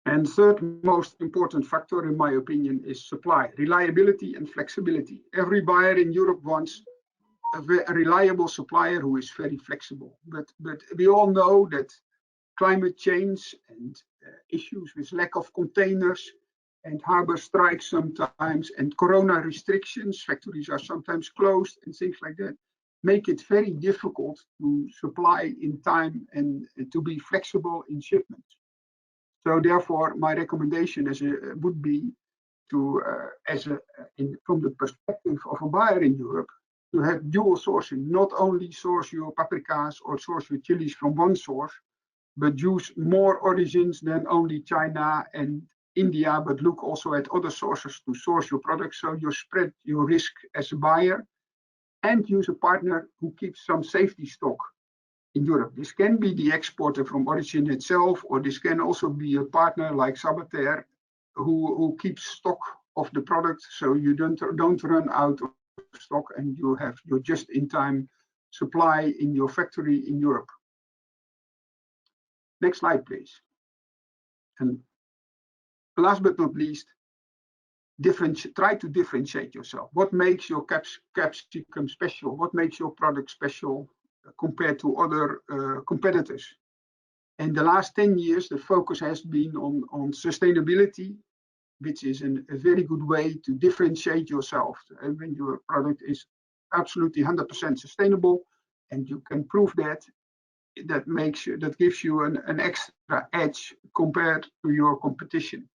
And third most important factor, in my opinion, is supply, reliability and flexibility. Every buyer in Europe wants a reliable supplier who is very flexible. But we all know that climate change and issues with lack of containers and harbor strikes sometimes and corona restrictions, factories are sometimes closed and things like that, make it very difficult to supply in time and to be flexible in shipments. So therefore, my recommendation would be to, from the perspective of a buyer in Europe, to have dual sourcing, not only source your paprikas or source your chilies from one source, but use more origins than only China and India, but look also at other sources to source your products. So you spread your risk as a buyer and use a partner who keeps some safety stock in Europe. This can be the exporter from origin itself, or this can also be a partner like Sabater who keeps stock of the product, so you don't run out of stock and you have your just-in-time supply in your factory in Europe. Next slide, please. And last but not least, try to differentiate yourself. What makes your capsicum special? What makes your product special compared to other competitors? In the last 10 years, the focus has been on sustainability, which is a very good way to differentiate yourself. And when your product is absolutely 100% sustainable, and you can prove that, that gives you an extra edge compared to your competition.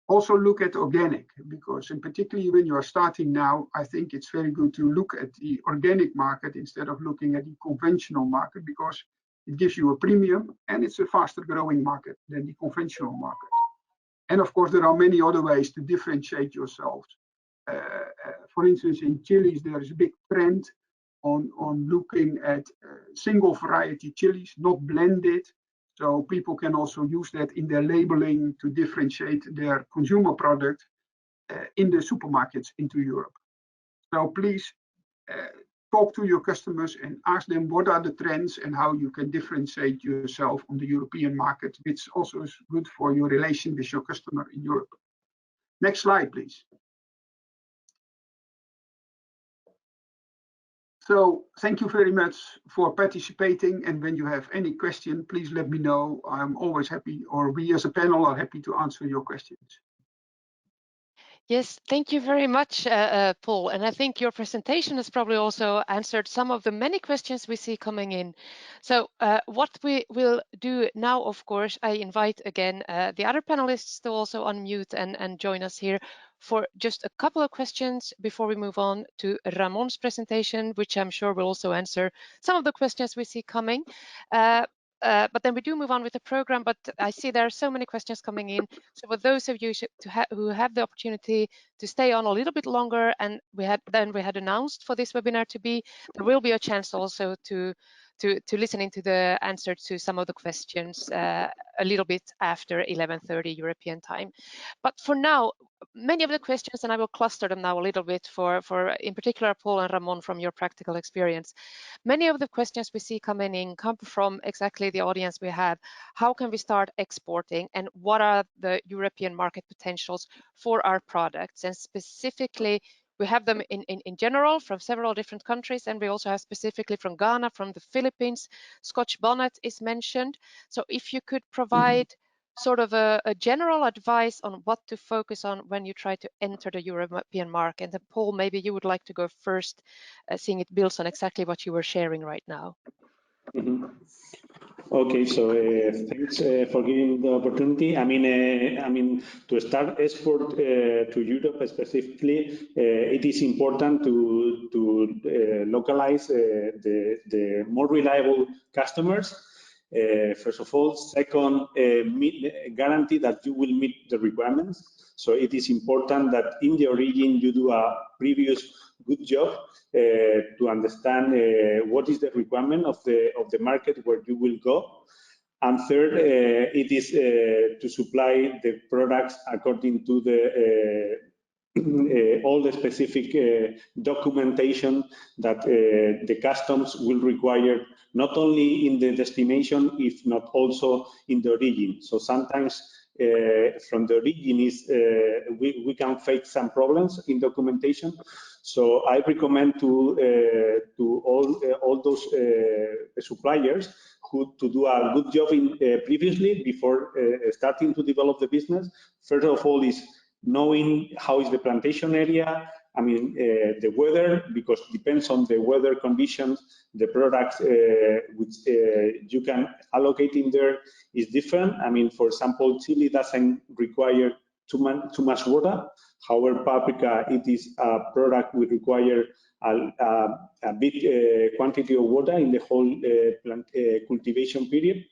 Also look at organic, because in particularly when you are starting now, I think it's very good to look at the organic market instead of looking at the conventional market, because it gives you a premium and it's a faster growing market than the conventional market. And of course, there are many other ways to differentiate yourselves. For instance, in chilies, there is a big trend on looking at single variety chilies, not blended. So people can also use that in their labeling to differentiate their consumer product in the supermarkets into Europe. So please talk to your customers and ask them what are the trends and how you can differentiate yourself on the European market, which also is good for your relation with your customer in Europe. Next slide, please. So thank you very much for participating. And when you have any question, please let me know. I'm always happy, or we as a panel are happy to answer your questions. Yes, thank you very much, Paul. And I think your presentation has probably also answered some of the many questions we see coming in. So what we will do now, of course, I invite again the other panelists to also unmute and join us here for just a couple of questions before we move on to Ramon's presentation, which I'm sure will also answer some of the questions we see coming. But then we do move on with the program, but I see there are so many questions coming in. So for those of you who have the opportunity to stay on a little bit longer, and we had announced for this webinar to be, there will be a chance also to listen into the answer to some of the questions a little bit after 11:30 European time. But for now, many of the questions, and I will cluster them now a little bit for in particular Paul and Ramon from your practical experience. Many of the questions we see coming in come from exactly the audience we have. How can we start exporting, and what are the European market potentials for our products? And specifically, we have them in general from several different countries, and we also have specifically from Ghana, from the Philippines. Scotch bonnet is mentioned. So if you could provide sort of a general advice on what to focus on when you try to enter the European market. And Paul, maybe you would like to go first, seeing it builds on exactly what you were sharing right now. Mm-hmm. Okay, so thanks for giving the opportunity. I mean, to start export to Europe specifically, it is important to localize the more reliable customers. First of all. Second, guarantee that you will meet the requirements. So it is important that in the origin you do a previous good job to understand what is the requirement of the market where you will go. And third, it is to supply the products according to the all the specific documentation that the customs will require, not only in the destination, if not also in the origin. So sometimes from the origin is we can face some problems in documentation. So I recommend to all those suppliers to do a good job in previously before starting to develop the business. First of all is knowing how is the plantation area, I mean, the weather, because it depends on the weather conditions, the products which you can allocate in there is different. I mean, for example, chili doesn't require too much water. However, paprika, it is a product which require a big quantity of water in the whole cultivation period.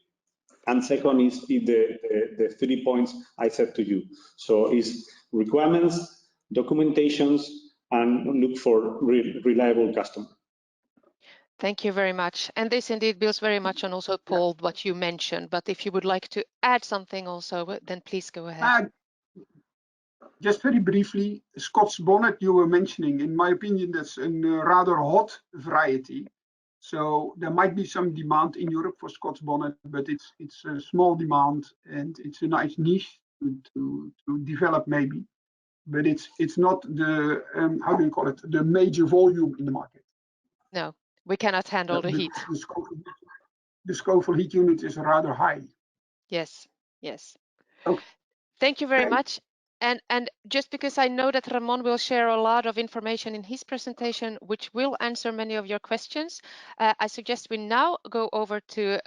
And second is the 3 points I said to you. So it's requirements, documentations, and look for reliable customer. Thank you very much. And this indeed builds very much on also, Paul, what you mentioned. But if you would like to add something also, then please go ahead. Just very briefly, Scotch bonnet you were mentioning, in my opinion, that's a rather hot variety. So there might be some demand in Europe for Scotch bonnet, but it's a small demand and it's a nice niche to develop maybe. But it's not the, how do you call it, the major volume in the market. No, we cannot handle the heat. The Scoville heat unit is rather high. Yes, yes. Okay. Thank you very much. And just because I know that Ramon will share a lot of information in his presentation, which will answer many of your questions, I suggest we now go over to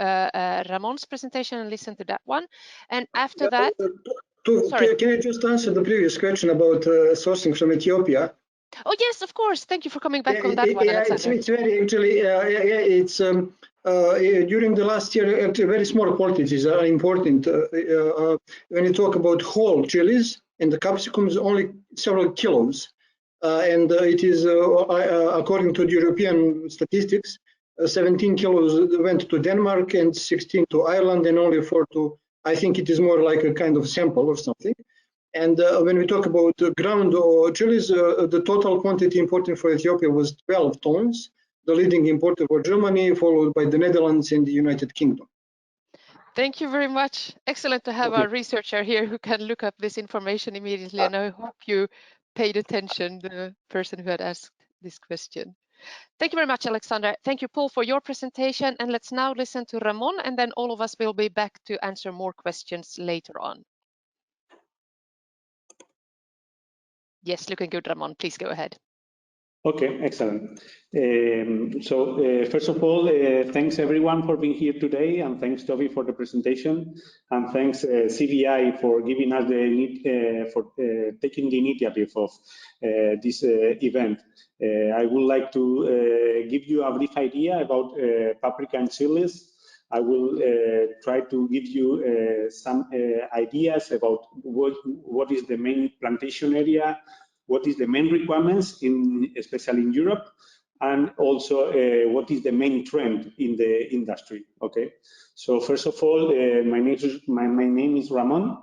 Ramon's presentation and listen to that one. And after that, Can I just answer the previous question about sourcing from Ethiopia? Oh yes, of course. Thank you for coming back on that one, Alexander. It's very actually. It's during the last year, very small quantities are important. When you talk about whole chilies and the capsicums, only several kilos, and it is according to the European statistics, 17 kilos went to Denmark and 16 to Ireland, and only 4 to. I think it is more like a kind of sample or something. And when we talk about ground or chilies, the total quantity imported for Ethiopia was 12 tons. The leading importer was Germany, followed by the Netherlands and the United Kingdom. Thank you very much. Excellent to have our researcher here who can look up this information immediately. And I hope you paid attention, the person who had asked this question. Thank you very much, Alexander. Thank you, Paul, for your presentation. And let's now listen to Ramon, and then all of us will be back to answer more questions later on. Yes, looking good, Ramon. Please go ahead. Okay, excellent. First of all, thanks everyone for being here today, and thanks Tove for the presentation, and thanks CBI for giving us taking the initiative of this event. I would like to give you a brief idea about paprika and chilies. I will try to give you some ideas about what is the main plantation area, what is the main requirements, especially in Europe, and also what is the main trend in the industry. Okay, so first of all, my name is Ramon.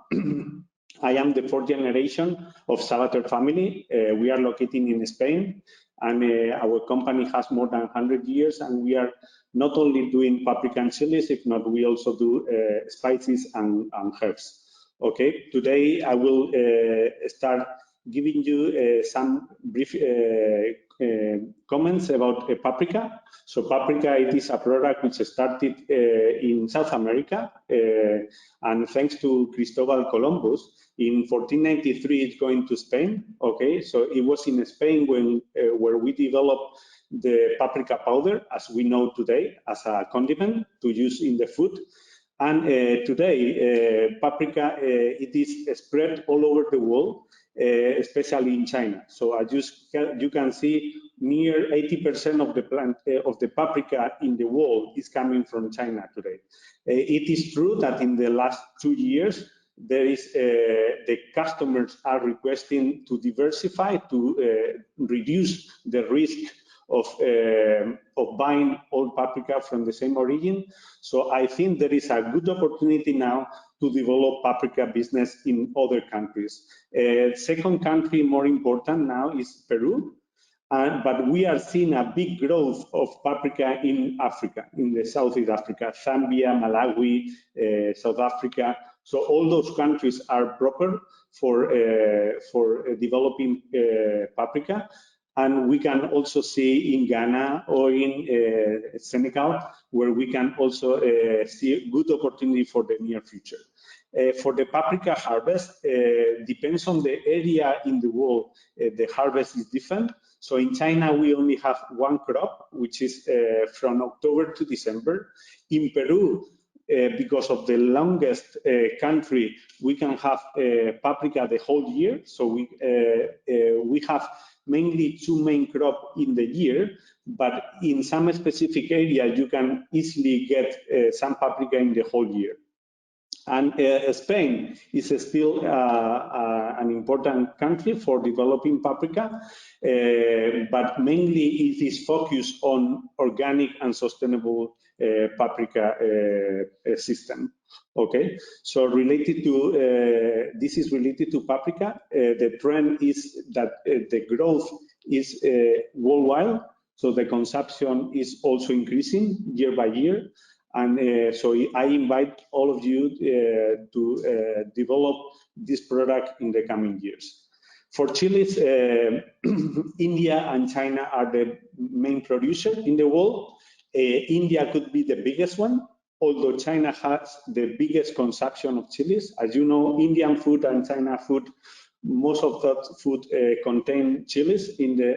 I am the 4th generation of Salvatore family. We are located in Spain, and our company has more than 100 years, and we are not only doing paprika and chilies, if not, we also do spices and herbs. Okay, today I will start giving you some brief comments about paprika. So paprika, it is a product which started in South America, and thanks to Cristobal Columbus, in 1493 it's going to Spain. Okay, so it was in Spain where we developed the paprika powder, as we know today, as a condiment to use in the food. And today, paprika, it is spread all over the world, especially in China. So as you can see, near 80% of the plant of the paprika in the world is coming from China today. It is true that in the last 2 years, there is the customers are requesting to diversify, to reduce the risk of buying all paprika from the same origin. So I think there is a good opportunity now to develop paprika business in other countries. Second country more important now is Peru, but we are seeing a big growth of paprika in Africa, in the Southeast Africa, Zambia, Malawi, South Africa. So all those countries are proper for developing paprika. And we can also see in Ghana or in Senegal, where we can also see a good opportunity for the near future. For the paprika harvest, depends on the area in the world, the harvest is different. So in China, we only have one crop, which is from October to December. In Peru, because of the longest country, we can have paprika the whole year. So we have mainly 2 main crops in the year, but in some specific area, you can easily get some paprika in the whole year. And Spain is still an important country for developing paprika, but mainly it is focused on organic and sustainable paprika system. Okay, so related to this is related to paprika. The trend is that the growth is worldwide, so the consumption is also increasing year by year. And so I invite all of you to develop this product in the coming years. For chilies, India and China are the main producers in the world. India could be the biggest one, although China has the biggest consumption of chilies. As you know, Indian food and China food, most of that food contain chilies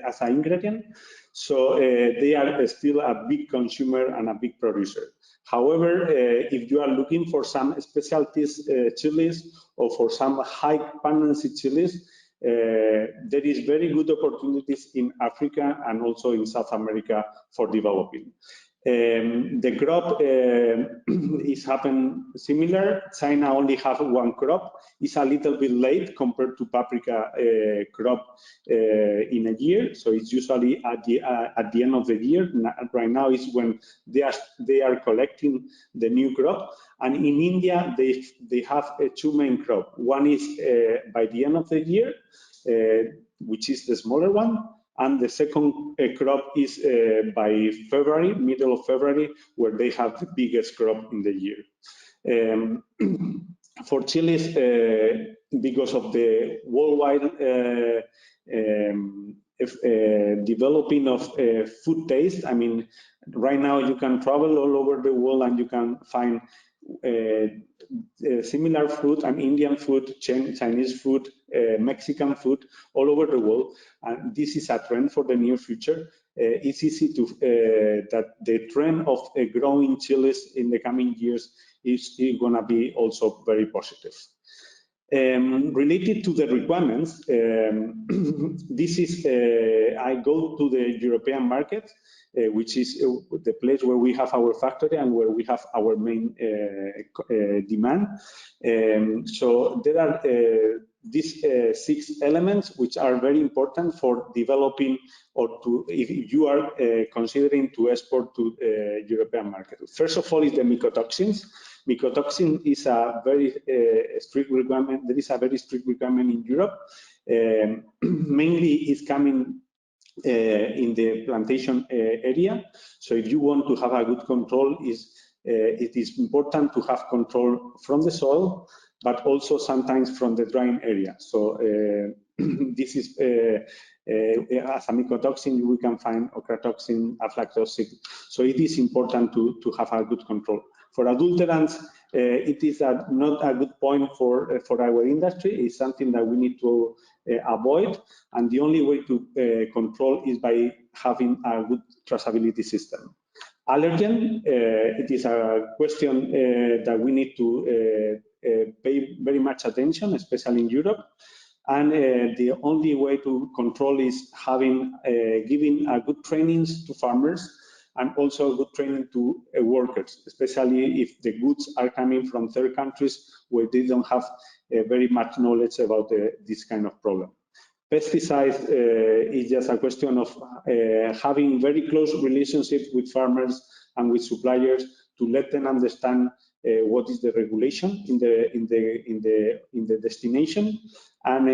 as an ingredient. So they are still a big consumer and a big producer. However, if you are looking for some specialties chilies or for some high patency chilies, there is very good opportunities in Africa and also in South America for developing. The crop is happening similar. China only have one crop. It's a little bit late compared to paprika crop in a year. So it's usually at the end of the year. Right now is when they are collecting the new crop. And in India, they have two main crops. One is by the end of the year, which is the smaller one. And the second crop is by February, middle of February, where they have the biggest crop in the year. For chilies, because of the worldwide developing of food taste, I mean, right now you can travel all over the world and you can find similar food and Indian food, Chinese food, Mexican food all over the world, and this is a trend for the near future. It's easy to that the trend of growing chilies in the coming years is going to be also very positive. Related to the requirements, this is I go to the European market, which is the place where we have our factory and where we have our main demand. So there are these 6 elements which are very important for developing or to, if you are considering to export to European market. First of all is the mycotoxins. Mycotoxin is a very strict requirement. There is a very strict requirement in Europe. Mainly is coming in the plantation area. So if you want to have a good control, it is important to have control from the soil, but also sometimes from the drying area. So this is as a mycotoxin, we can find ochratoxin, aflatoxin. So it is important to have a good control. For adulterants, it is not a good point for our industry. It's something that we need to avoid, and the only way to control is by having a good traceability system. Allergen, it is a question that we need to pay very much attention, especially in Europe. And the only way to control is having giving good trainings to farmers and also good training to workers, especially if the goods are coming from third countries where they don't have very much knowledge about this kind of problem. Pesticides is just a question of having very close relationships with farmers and with suppliers to let them understand what is the regulation in the destination, and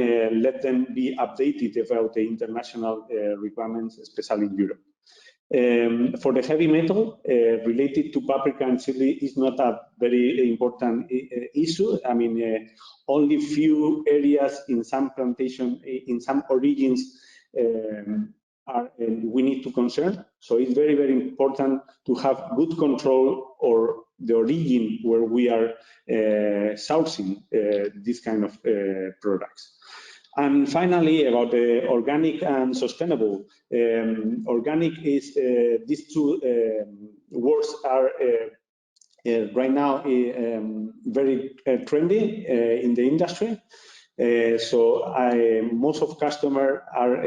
let them be updated about the international requirements, especially in Europe. For the heavy metal related to paprika and chili is not a very important issue. I mean, only few areas in some plantation, in some origins, we need to concern. So it's very, very important to have good control or the origin where we are sourcing this kind of products. And finally, about the organic and sustainable. Organic is, these two words are right now very trendy in the industry. So most of customers are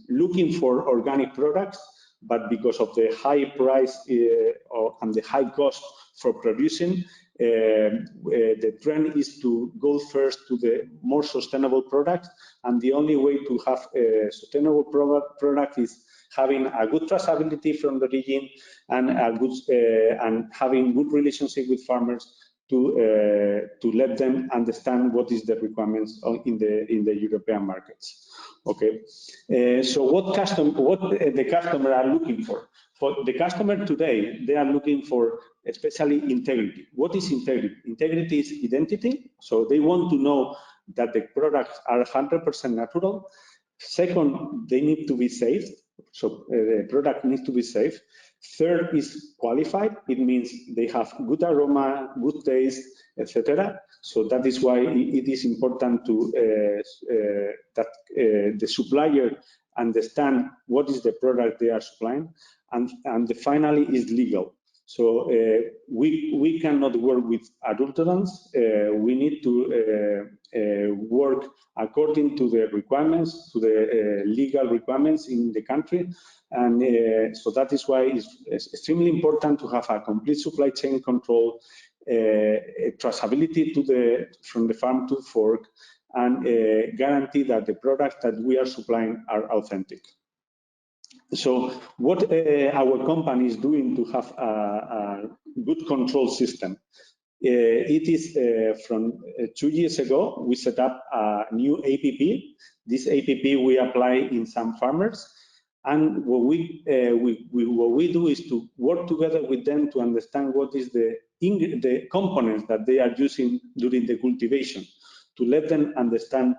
looking for organic products, but because of the high price and the high cost for producing, the trend is to go first to the more sustainable products, and the only way to have a sustainable product is having a good traceability from the origin and a good and having good relationship with farmers to let them understand what is the requirements in the European markets. Okay, so what the customer are looking for? For the customer today, they are looking for especially integrity. What is integrity? Integrity is identity. So they want to know that the products are 100% natural. Second, they need to be safe. So the product needs to be safe. Third is qualified. It means they have good aroma, good taste, etc. So that is why it is important to that the supplier understand what is the product they are supplying, and finally is legal. So we cannot work with adulterants. We need to work according to the requirements, to the legal requirements in the country. And so that is why it's extremely important to have a complete supply chain control, traceability from the farm to fork, and guarantee that the products that we are supplying are authentic. So what our company is doing to have a good control system, it is from 2 years ago, we set up a new APP. This APP we apply in some farmers. And what we do is to work together with them to understand what is the components that they are using during the cultivation, to let them understand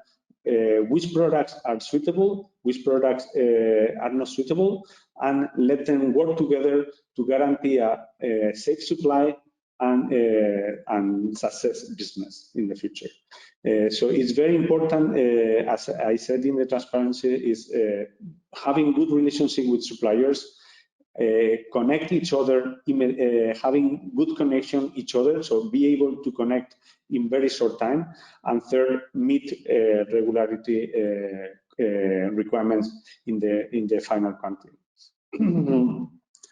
which products are suitable, which products are not suitable, and let them work together to guarantee a safe supply and success business in the future. So it's very important, as I said in the transparency, is having good relationship with suppliers, connect each other, having good connection each other, so be able to connect in very short time, and third, meet regularity requirements in the final country.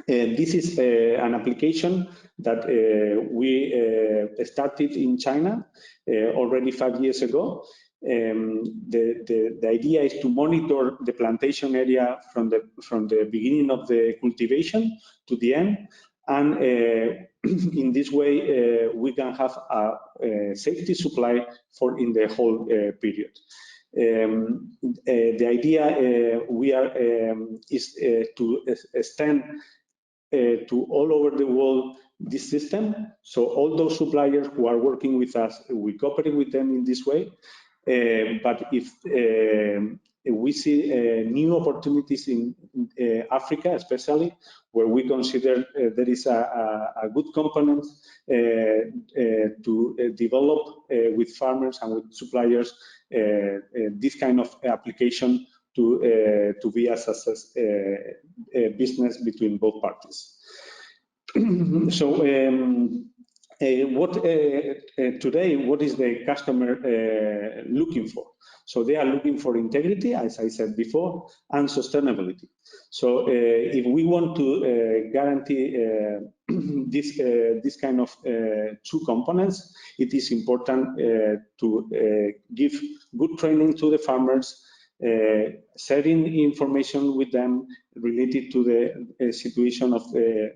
This is an application that we started in China already 5 years ago. The idea is to monitor the plantation area from the beginning of the cultivation to the end, and in this way we can have a safety supply in the whole period. The idea is to extend to all over the world this system. So all those suppliers who are working with us, we cooperate with them in this way. But if we see new opportunities in Africa, especially, where we consider there is a good component to develop with farmers and with suppliers this kind of application to be a success business between both parties. So today, what is the customer looking for? So they are looking for integrity, as I said before, and sustainability. So if we want to guarantee this kind of two components, it is important to give good training to the farmers, sharing information with them related to the situation of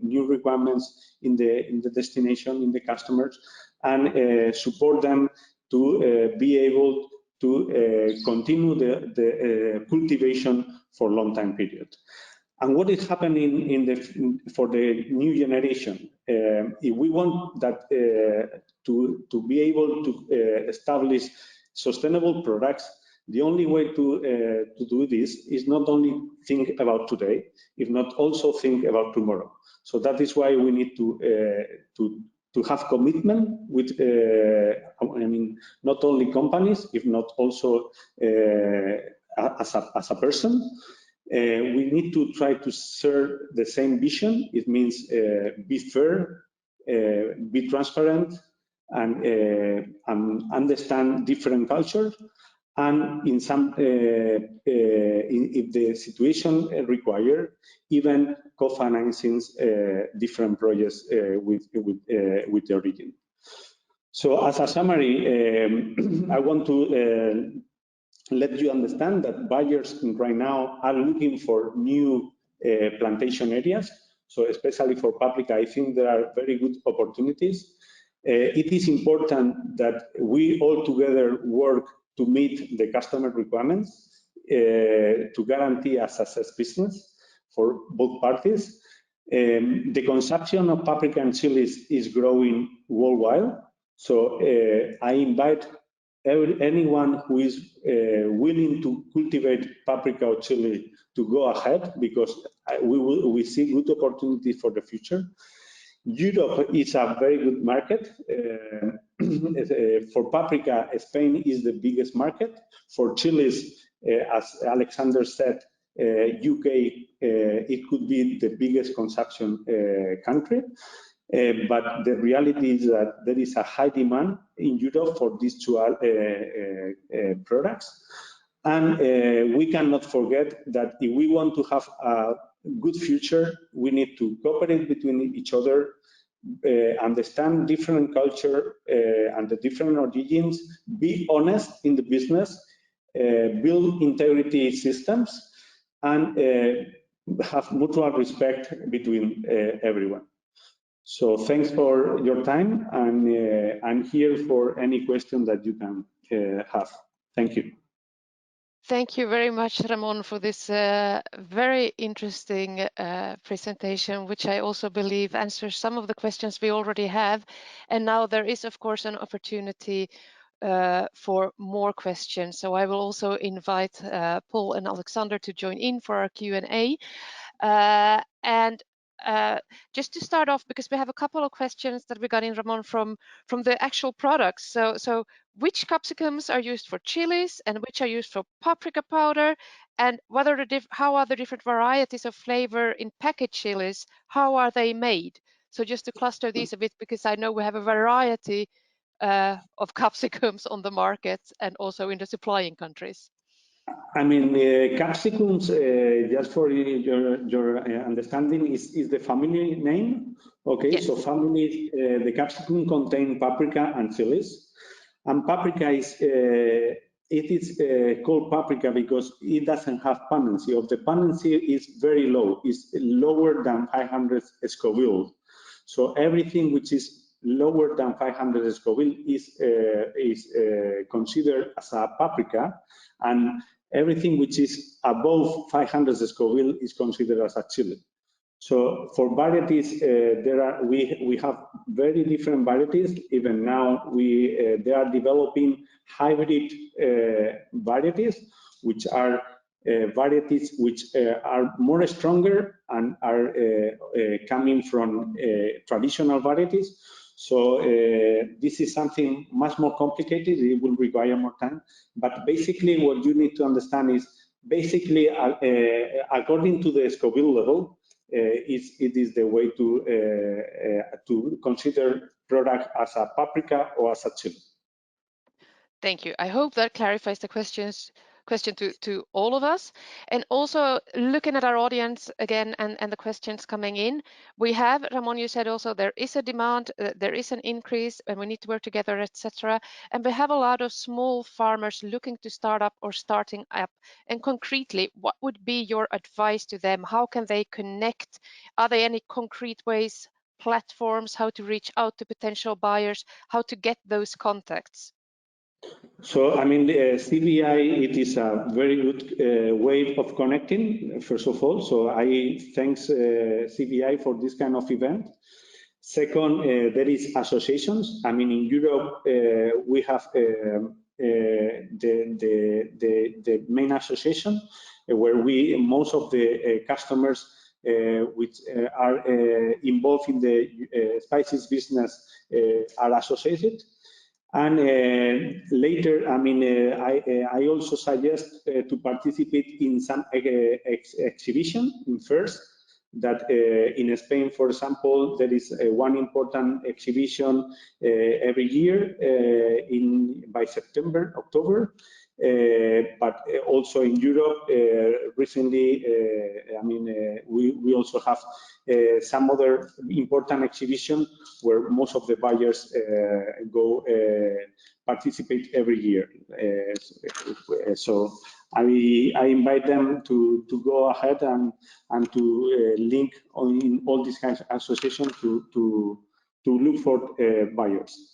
new requirements in the destination, in the customers, and support them to be able to continue the cultivation for a long time period. And what is happening for the new generation? If we want that to be able to establish sustainable products, the only way to do this is not only think about today, if not also think about tomorrow. So that is why we need to have commitment with, I mean, not only companies, if not also as a person. We need to try to share the same vision. It means be fair, be transparent, and understand different cultures. And in some, if the situation requires, even co-financing different projects with the region. So as a summary, I want to let you understand that buyers right now are looking for new plantation areas. So especially for paprika, I think there are very good opportunities. It is important that we all together work to meet the customer requirements, to guarantee a success business for both parties. The consumption of paprika and chilies is growing worldwide. So I invite anyone who is willing to cultivate paprika or chili to go ahead, because we see good opportunities for the future. Europe is a very good market. For paprika, Spain is the biggest market. For chilies, as Alexander said, UK, it could be the biggest consumption country. But the reality is that there is a high demand in Europe for these two products. And we cannot forget that if we want to have a good future, we need to cooperate between each other, understand different culture and the different origins, be honest in the business, build integrity systems, and have mutual respect between everyone. So thanks for your time, and I'm here for any question that you can have. Thank you. Thank you very much, Ramon, for this very interesting presentation, which I also believe answers some of the questions we already have. And now there is, of course, an opportunity for more questions. So I will also invite Paul and Alexander to join in for our Q&A. Just to start off, because we have a couple of questions that we got in, Ramon, from the actual products. So which capsicums are used for chilies and which are used for paprika powder, and how are the different varieties of flavor in packaged chilies, how are they made? So just to cluster these a bit, because I know we have a variety of capsicums on the market and also in the supplying countries. I mean, capsicums, just for your understanding, is the family name. Okay, yes. So family, the capsicum contain paprika and chilies. And paprika is, it is called paprika because it doesn't have pungency. The pungency is very low, it's lower than 500 Scoville. So everything which is lower than 500 Scoville is considered as a paprika, and everything which is above 500 Scoville is considered as a chili. So for varieties, we have very different varieties. Even now, they are developing hybrid varieties, which are varieties which are more stronger and are coming from traditional varieties. So this is something much more complicated. It will require more time. But basically, what you need to understand is basically according to the Scoville level, it is the way to consider product as a paprika or as a chili. Thank you. I hope that clarifies the question to all of us. And also looking at our audience again and the questions coming in, we have, Ramon, you said also there is a demand, there is an increase, and we need to work together, etc. And we have a lot of small farmers looking to start up or starting up. And concretely, what would be your advice to them? How can they connect? Are there any concrete ways, platforms, how to reach out to potential buyers, how to get those contacts? So, I mean, CBI, it is a very good way of connecting, first of all. So I thanks CBI for this kind of event. Second, there is associations. I mean, in Europe, we have the main association where most of the customers which are involved in the spices business are associated. And later, I mean, I also suggest to participate in some exhibition first. That in Spain, for example, there is one important exhibition every year by September, October. But also in Europe, recently, I mean, we also have some other important exhibition where most of the buyers go participate every year. So I invite them to go ahead and to link in all these kinds of associations to look for buyers.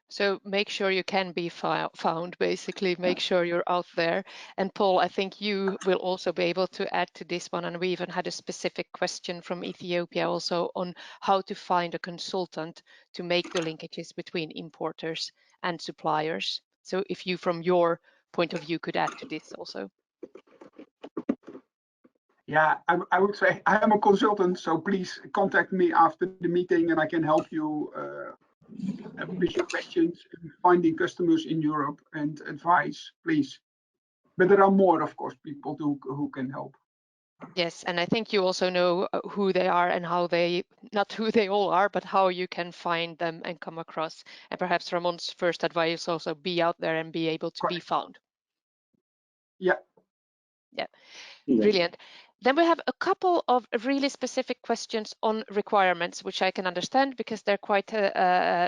So make sure you can be found, basically, make sure you're out there. And Paul, I think you will also be able to add to this one. And we even had a specific question from Ethiopia also on how to find a consultant to make the linkages between importers and suppliers. So if you, from your point of view, could add to this also. Yeah, I would say I am a consultant, so please contact me after the meeting and I can help you with your questions, finding customers in Europe and advice, please. But there are more, of course, people who can help. Yes, and I think you also know who they are and how they, not who they all are, but how you can find them and come across. And perhaps Ramon's first advice is also be out there and be able to be found. Yeah. Yeah. Brilliant. Then we have a couple of really specific questions on requirements, which I can understand because they're quite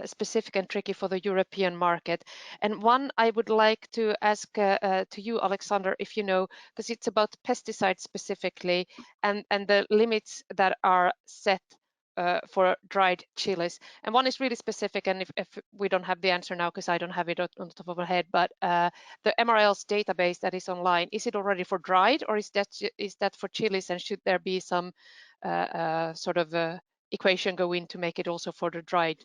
specific and tricky for the European market. And one I would like to ask to you, Alexander, if you know, because it's about pesticides specifically and the limits that are set for dried chilies. And one is really specific, and if we don't have the answer now, because I don't have it on the top of my head, but the MRL's database that is online, is it already for dried, or is that for chilies, and should there be some sort of equation go in to make it also for the dried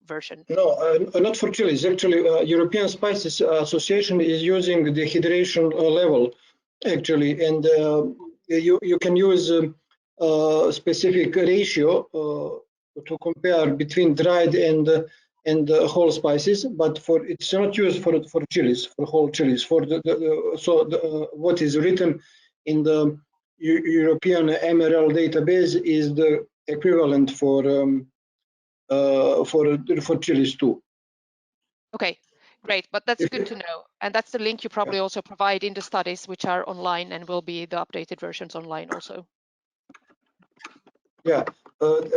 version? No, not for chilies. Actually, European Spices Association is using the hydration level, actually, and you can use a specific ratio to compare between dried and whole spices, but it's not used for chilies, for whole chilies. For what is written in the European MRL database is the equivalent for chilies too. Okay, great, but that's good to know, and that's the link you probably also provide in the studies, which are online and will be the updated versions online also. Yeah,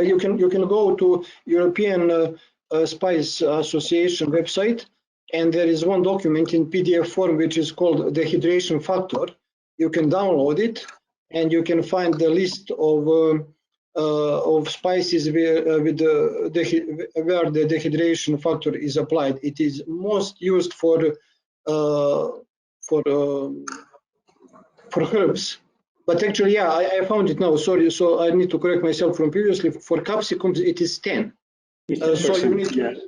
you can go to European Spice Association website, and there is one document in PDF form which is called the hydration factor. You can download it, and you can find the list of spices where the dehydration factor is applied. It is most used for herbs. But actually, yeah, I found it now. Sorry, so I need to correct myself from previously. For capsicums, it is 10. So you need to,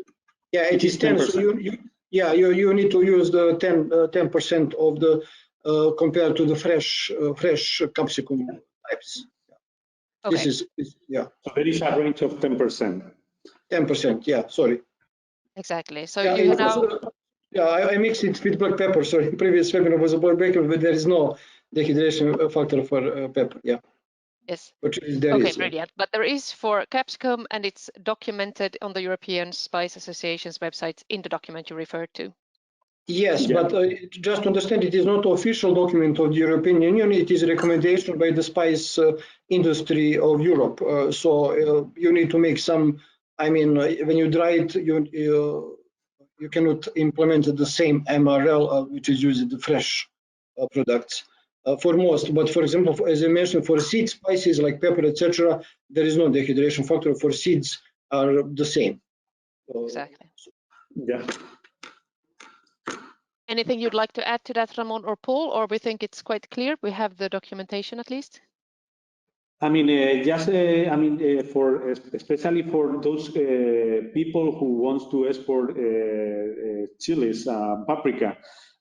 yeah, it is 10. 10%. So you need to use the 10% of the compared to the fresh capsicum types. Okay. This is yeah. So there is a range of 10%. 10%, yeah. Sorry. Exactly. So yeah, you now. Yeah, I mixed it with black pepper. Sorry, previous webinar was a black pepper, but there is no dehydration factor for pepper. Yeah. Yes. There okay, is, brilliant. But there is for capsicum, and it's documented on the European Spice Association's website in the document you referred to. Yes, but just to understand, it is not official document of the European Union. It is a recommendation by the spice industry of Europe. So you need to make some. I mean, when you dry it, you cannot implement the same MRL which is used in the fresh products for most. But for example, as I mentioned, for seed spices like pepper, etc., there is no dehydration factor. For seeds are the same. Exactly. Yeah. Anything you'd like to add to that, Ramon or Paul, or we think it's quite clear? We have the documentation at least. I mean, for especially for those people who wants to export chilies, paprika,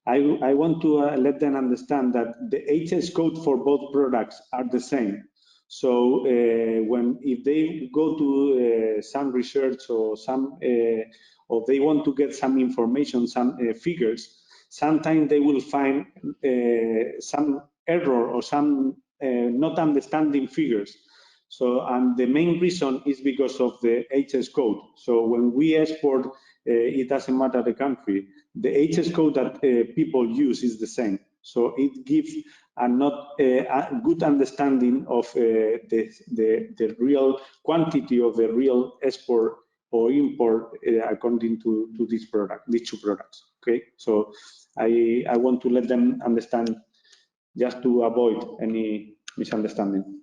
I want to let them understand that the HS code for both products are the same. So if they go to some research or or they want to get some information, some figures, sometimes they will find some error or some not understanding figures. So, and the main reason is because of the HS code. So when we export, it doesn't matter the country, the HS code that people use is the same. So it gives a good understanding of the real quantity of the real export or import according to this product, these two products. Okay, so I want to let them understand just to avoid any misunderstanding.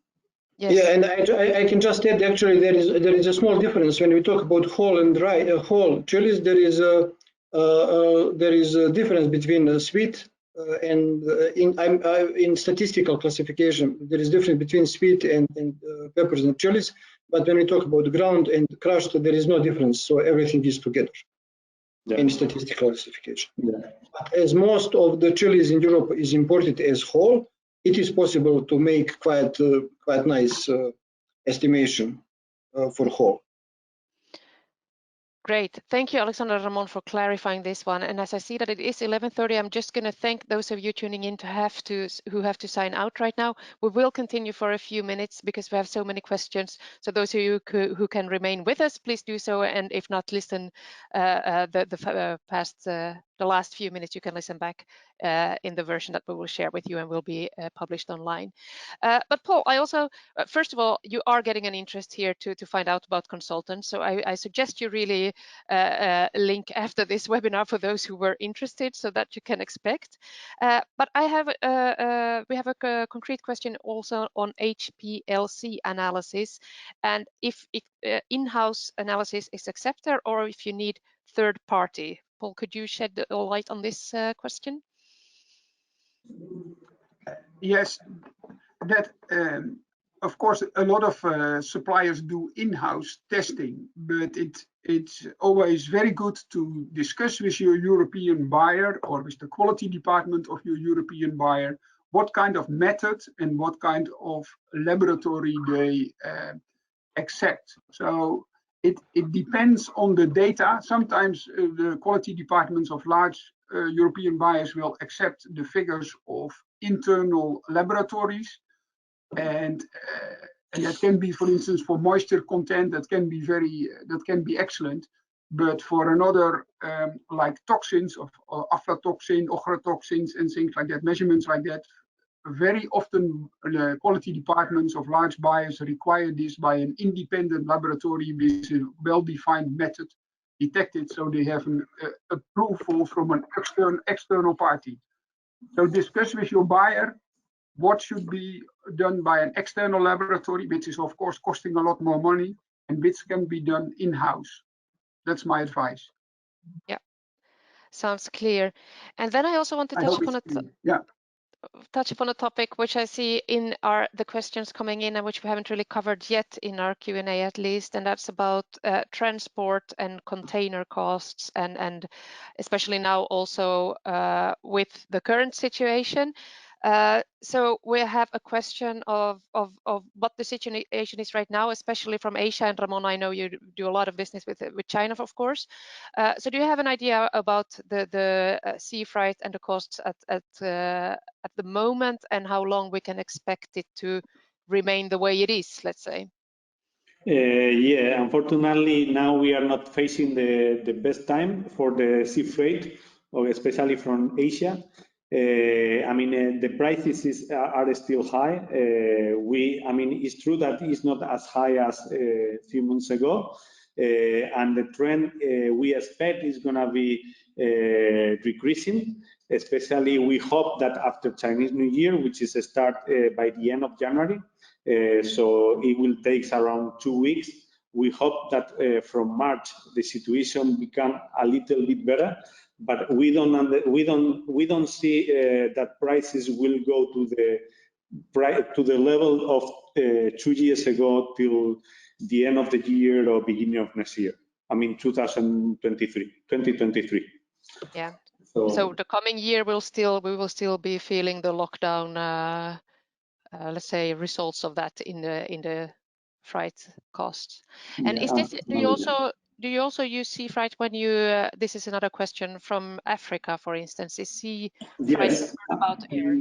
Yes. Yeah, and I can just add, actually, there is a small difference when we talk about whole and dry whole chilies. There is a difference between sweet and in statistical classification. There is difference between sweet and peppers and chilies. But when we talk about ground and crushed, there is no difference. So everything is together in statistical classification. Yeah. But as most of the chilies in Europe is imported as whole, it is possible to make quite nice estimation for whole. Great. Thank you, Alexander and Ramon, for clarifying this one. And as I see that it is 11:30, I'm just going to thank those of you tuning in who have to sign out right now. We will continue for a few minutes because we have so many questions. So those of you who can remain with us, please do so. And if not, listen the last few minutes, you can listen back in the version that we will share with you and will be published online. But Paul, I also, first of all, you are getting an interest here to find out about consultants. So I suggest you really link after this webinar for those who were interested so that you can expect. But I have we have a concrete question also on HPLC analysis, and if in-house analysis is accepted or if you need third party. Paul, could you shed a light on this question? Yes, that of course a lot of suppliers do in-house testing, but it's always very good to discuss with your European buyer or with the quality department of your European buyer what kind of method and what kind of laboratory they accept. So it depends on the data. Sometimes the quality departments of large European buyers will accept the figures of internal laboratories, and that can be, for instance, for moisture content, that can be excellent. But for another, like toxins of aflatoxin, ochratoxins, and things like that, measurements like that, very often the quality departments of large buyers require this by an independent laboratory with a well-defined method detected, so they have an approval from an external party. So discuss with your buyer what should be done by an external laboratory, which is of course costing a lot more money, and which can be done in-house. That's my advice. Yeah, sounds clear. And then I also want to touch upon a topic which I see in the questions coming in and which we haven't really covered yet in our Q&A at least, and that's about transport and container costs, and especially now also with the current situation. So we have a question of what the situation is right now, especially from Asia. And Ramon, I know you do a lot of business with China, of course. So do you have an idea about the sea freight and the costs at the moment, and how long we can expect it to remain the way it is, let's say? Yeah, unfortunately, now we are not facing the best time for the sea freight, or especially from Asia. I mean, the prices are still high. I mean, it's true that it's not as high as a few months ago, and the trend we expect is going to be decreasing. Especially, we hope that after Chinese New Year, which is start by the end of January, so it will take around 2 weeks. We hope that from March the situation become a little bit better. But we don't see that prices will go to the level of 2 years ago till the end of the year or beginning of next year. I mean 2023. Yeah. So the coming year we will still be feeling the lockdown. Let's say results of that in the freight costs. And yeah, is this do you also use sea freight when you this is another question from Africa, for instance, is sea freight about air?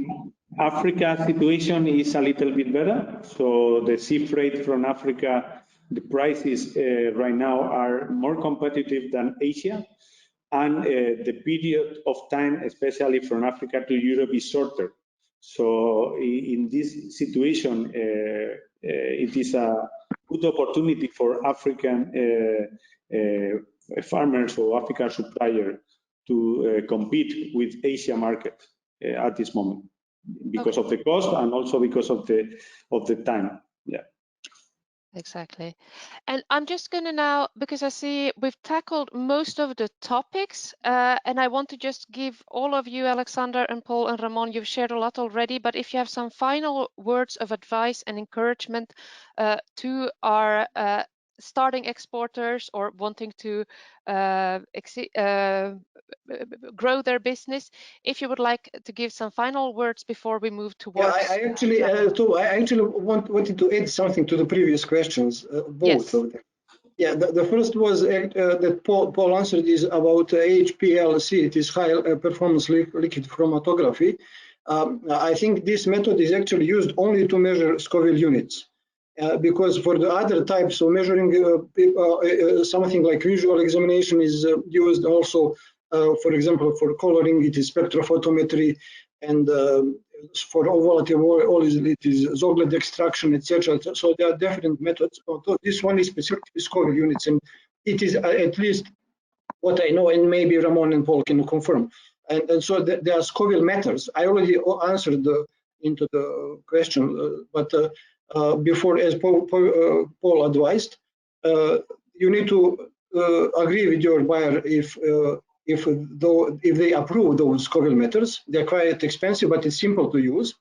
Africa situation is a little bit better, so the sea freight from Africa, the prices right now are more competitive than Asia, and the period of time, especially from Africa to Europe, is shorter. So in this situation, it is a good opportunity for African farmers or African suppliers to compete with Asia market at this moment, because of the cost and also because of the time. Yeah. Exactly. And I'm just going to now, because I see we've tackled most of the topics, and I want to just give all of you, Alexander and Paul and Ramon, you've shared a lot already, but if you have some final words of advice and encouragement to our starting exporters or wanting to grow their business, if you would like to give some final words before we move towards. Yeah, I actually wanted to add something to the previous questions, both of them. Yeah, the first was that Paul answered is about HPLC. It is high performance liquid chromatography. I think this method is actually used only to measure Scoville units. Because for the other types of measuring, something like visual examination is used also, for example, for coloring, it is spectrophotometry, and for volatile oil, it is Zoglet extraction, etc. So there are different methods. Although this one is specific to Scoville units, and it is at least what I know, and maybe Ramon and Paul can confirm. And so there are Scoville methods. I already answered into the question, but before, as Paul advised, you need to agree with your buyer if they approve those Scoville methods. They're quite expensive, but it's simple to use.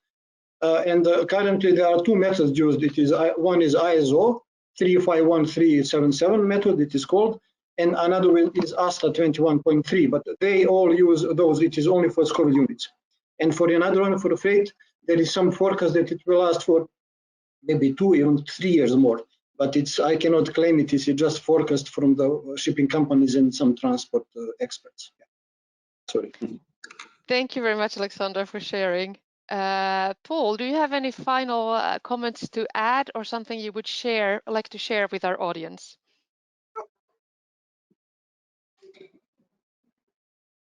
And currently there are two methods used. It is one is ISO 351377 method, it is called, and another one is ASTA 21.3. But they all use those. It is only for Scoville units. And for another one, for freight, there is some forecast that it will last for maybe 2, even 3 years more. But I cannot claim it is just forecast from the shipping companies and some transport experts. Yeah. Sorry. Thank you very much, Alexander, for sharing. Paul, do you have any final comments to add, or something you would like to share with our audience?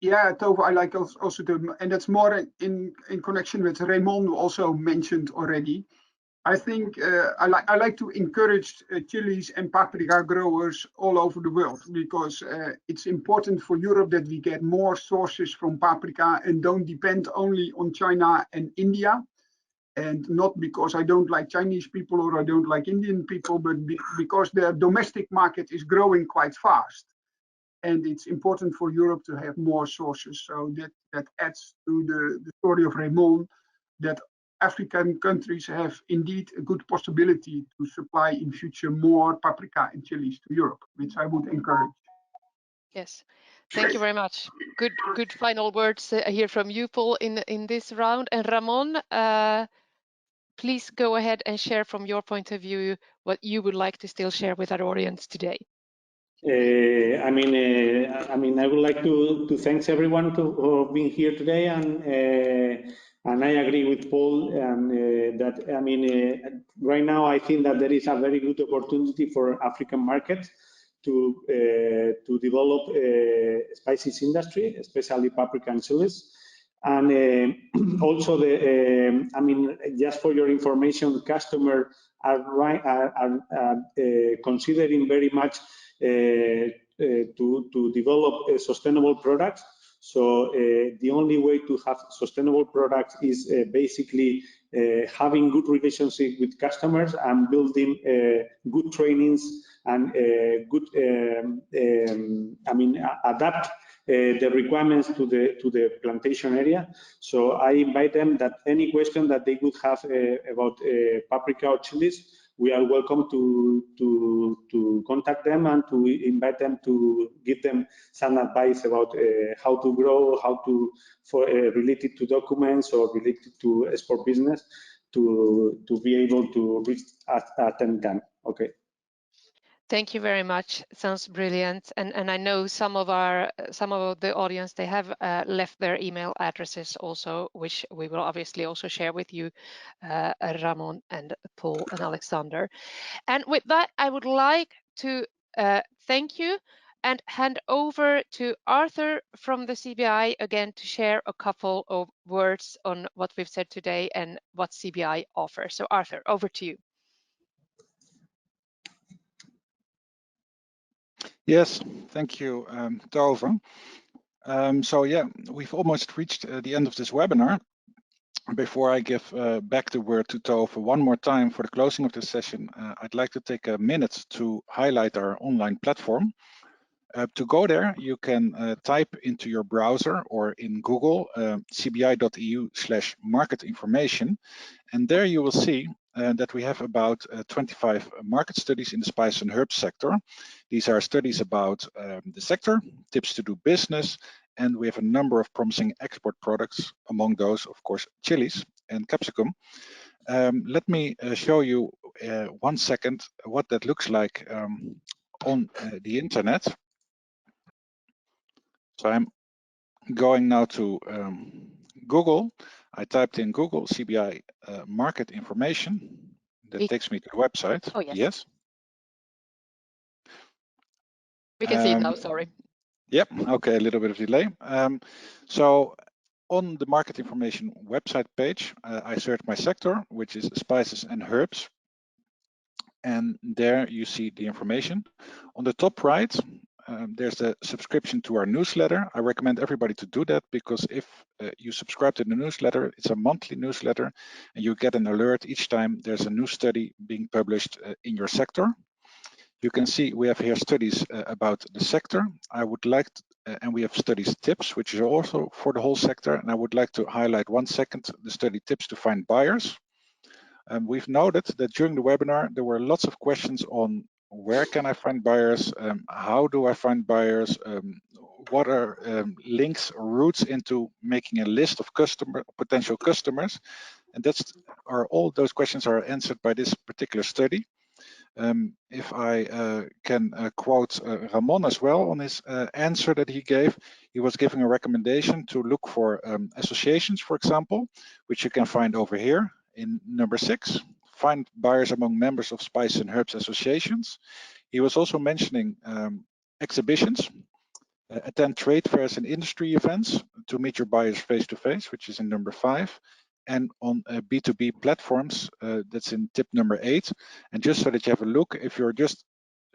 Yeah, Tove, I like also and that's more in connection with Raymond, who also mentioned already. I think I like to encourage chilies and paprika growers all over the world, because it's important for Europe that we get more sources from paprika and don't depend only on China and India. And not because I don't like Chinese people or I don't like Indian people, but because their domestic market is growing quite fast. And it's important for Europe to have more sources. So that adds to the story of Raymond, that African countries have indeed a good possibility to supply in future more paprika and chilies to Europe, which I would encourage. Yes, thank you very much. Good final words here from you, Paul, in this round. And Ramon, please go ahead and share from your point of view what you would like to still share with our audience today. I mean, I would like to thank everyone for being here today, and I agree with Paul, and that I mean, right now I think that there is a very good opportunity for African markets to develop spices industry, especially paprika and chilies. And also, I mean, just for your information, customers are considering very much to develop sustainable products. So the only way to have sustainable products is basically having good relationship with customers and building good trainings and I mean, adapt the requirements to the plantation area. So I invite them that any question that they would have about paprika or chilies, we are welcome to contact them and to invite them to give them some advice about how to grow, how to related to documents or related to export business to be able to reach at any time. Okay. Thank you very much. Sounds brilliant. And I know some of the audience, they have left their email addresses also, which we will obviously also share with you, Ramon and Paul and Alexander. And with that, I would like to thank you and hand over to Arthur from the CBI again to share a couple of words on what we've said today and what CBI offers. So Arthur, over to you. Yes, thank you, Tove. So yeah, we've almost reached the end of this webinar. Before I give back the word to Tove one more time for the closing of this session, I'd like to take a minute to highlight our online platform. To go there, you can type into your browser or in Google cbi.eu/market information, and there you will see that we have about 25 market studies in the spice and herb sector. These are studies about the sector, tips to do business, and we have a number of promising export products, among those, of course, chilies and capsicum. Let me show you 1 second what that looks like on the internet. So I'm going now to Google. I typed in Google CBI market information. That takes me to the website. Oh, yes. Yes. We can see it now, sorry. Yep, okay, a little bit of delay. So on the market information website page, I search my sector, which is spices and herbs. And there you see the information. On the top right, there's a subscription to our newsletter. I recommend everybody to do that because if you subscribe to the newsletter, it's a monthly newsletter and you get an alert each time there's a new study being published in your sector. You can see we have here studies about the sector. I would like to, and we have studies tips, which is also for the whole sector. And I would like to highlight 1 second the study tips to find buyers. We've noted that during the webinar, there were lots of questions on where can I find buyers? How do I find buyers? What are links or routes into making a list of potential customers? And all those questions are answered by this particular study. If I can quote Ramon as well on his answer that he gave, he was giving a recommendation to look for associations, for example, which you can find over here in number 6, find buyers among members of spice and herbs associations. He was also mentioning exhibitions, attend trade fairs and industry events to meet your buyers face to face, which is in number 5. And on B2B platforms, that's in tip number 8. And just so that you have a look, if you're just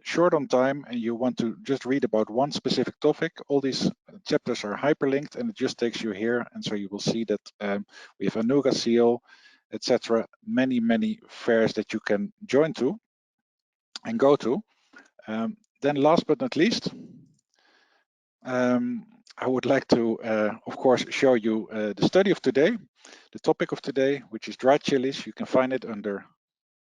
short on time and you want to just read about one specific topic, all these chapters are hyperlinked and it just takes you here. And so you will see that we have Anuga Seal, etc. Many fairs that you can join to and go to. Then last but not least, I would like to, of course, show you the study of today, the topic of today, which is dried chilies. You can find it under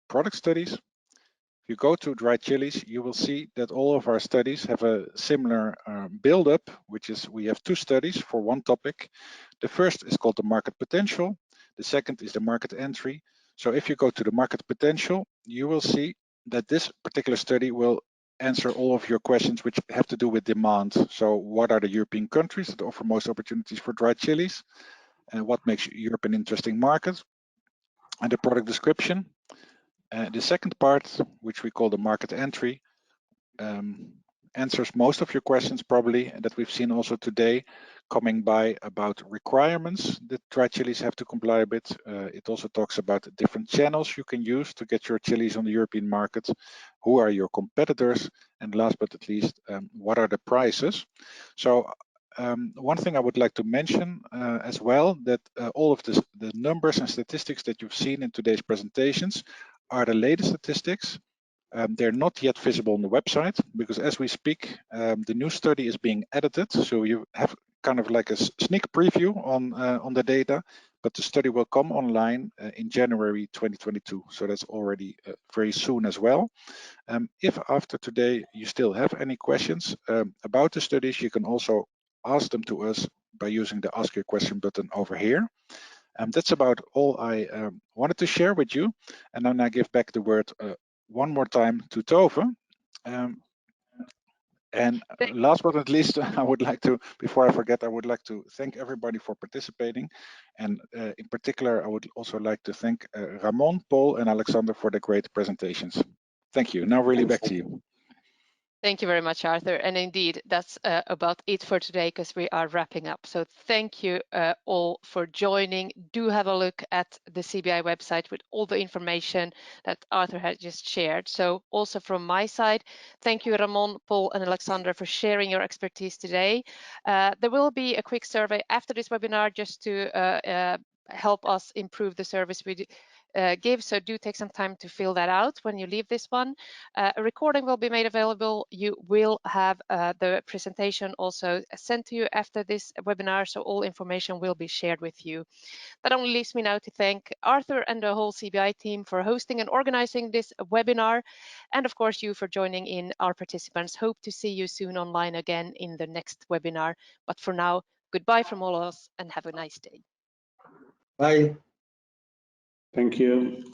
product studies. If you go to dried chilies, you will see that all of our studies have a similar build-up, which is we have 2 studies for one topic. The first is called the market potential. The second is the market entry. So if you go to the market potential, you will see that this particular study will answer all of your questions which have to do with demand. So what are the European countries that offer most opportunities for dried chilies? And what makes Europe an interesting market? And the product description. The second part, which we call the market entry, answers most of your questions probably, and that we've seen also today coming by about requirements that dried chilies have to comply with. It also talks about different channels you can use to get your chilies on the European market. Who are your competitors? And last but not least, what are the prices? So one thing I would like to mention as well, that all of the numbers and statistics that you've seen in today's presentations are the latest statistics. They're not yet visible on the website because as we speak, the new study is being edited. So you have kind of like a sneak preview on the data, but the study will come online in January 2022. So that's already very soon as well. If after today you still have any questions about the studies, you can also ask them to us by using the Ask Your Question button over here. That's about all I wanted to share with you. And then I give back the word one more time to Tove. And last but not least, I would like to, before I forget, I would like to thank everybody for participating. And in particular, I would also like to thank Ramon, Paul, and Alexander for the great presentations. Thank you. Now really back to you. Thank you very much, Arthur. And indeed, that's about it for today because we are wrapping up. So thank you all for joining. Do have a look at the CBI website with all the information that Arthur had just shared. So also from my side, thank you, Ramon, Paul, and Alexander for sharing your expertise today. There will be a quick survey after this webinar just to help us improve the service we give, so do take some time to fill that out when you leave this one. A recording will be made available. You will have the presentation also sent to you after this webinar, so all information will be shared with you. That only leaves me now to thank Arthur and the whole CBI team for hosting and organizing this webinar, and of course you for joining in. Our participants hope to see you soon online again in the next webinar, but for now, goodbye from all of us and have a nice day. Bye. Thank you.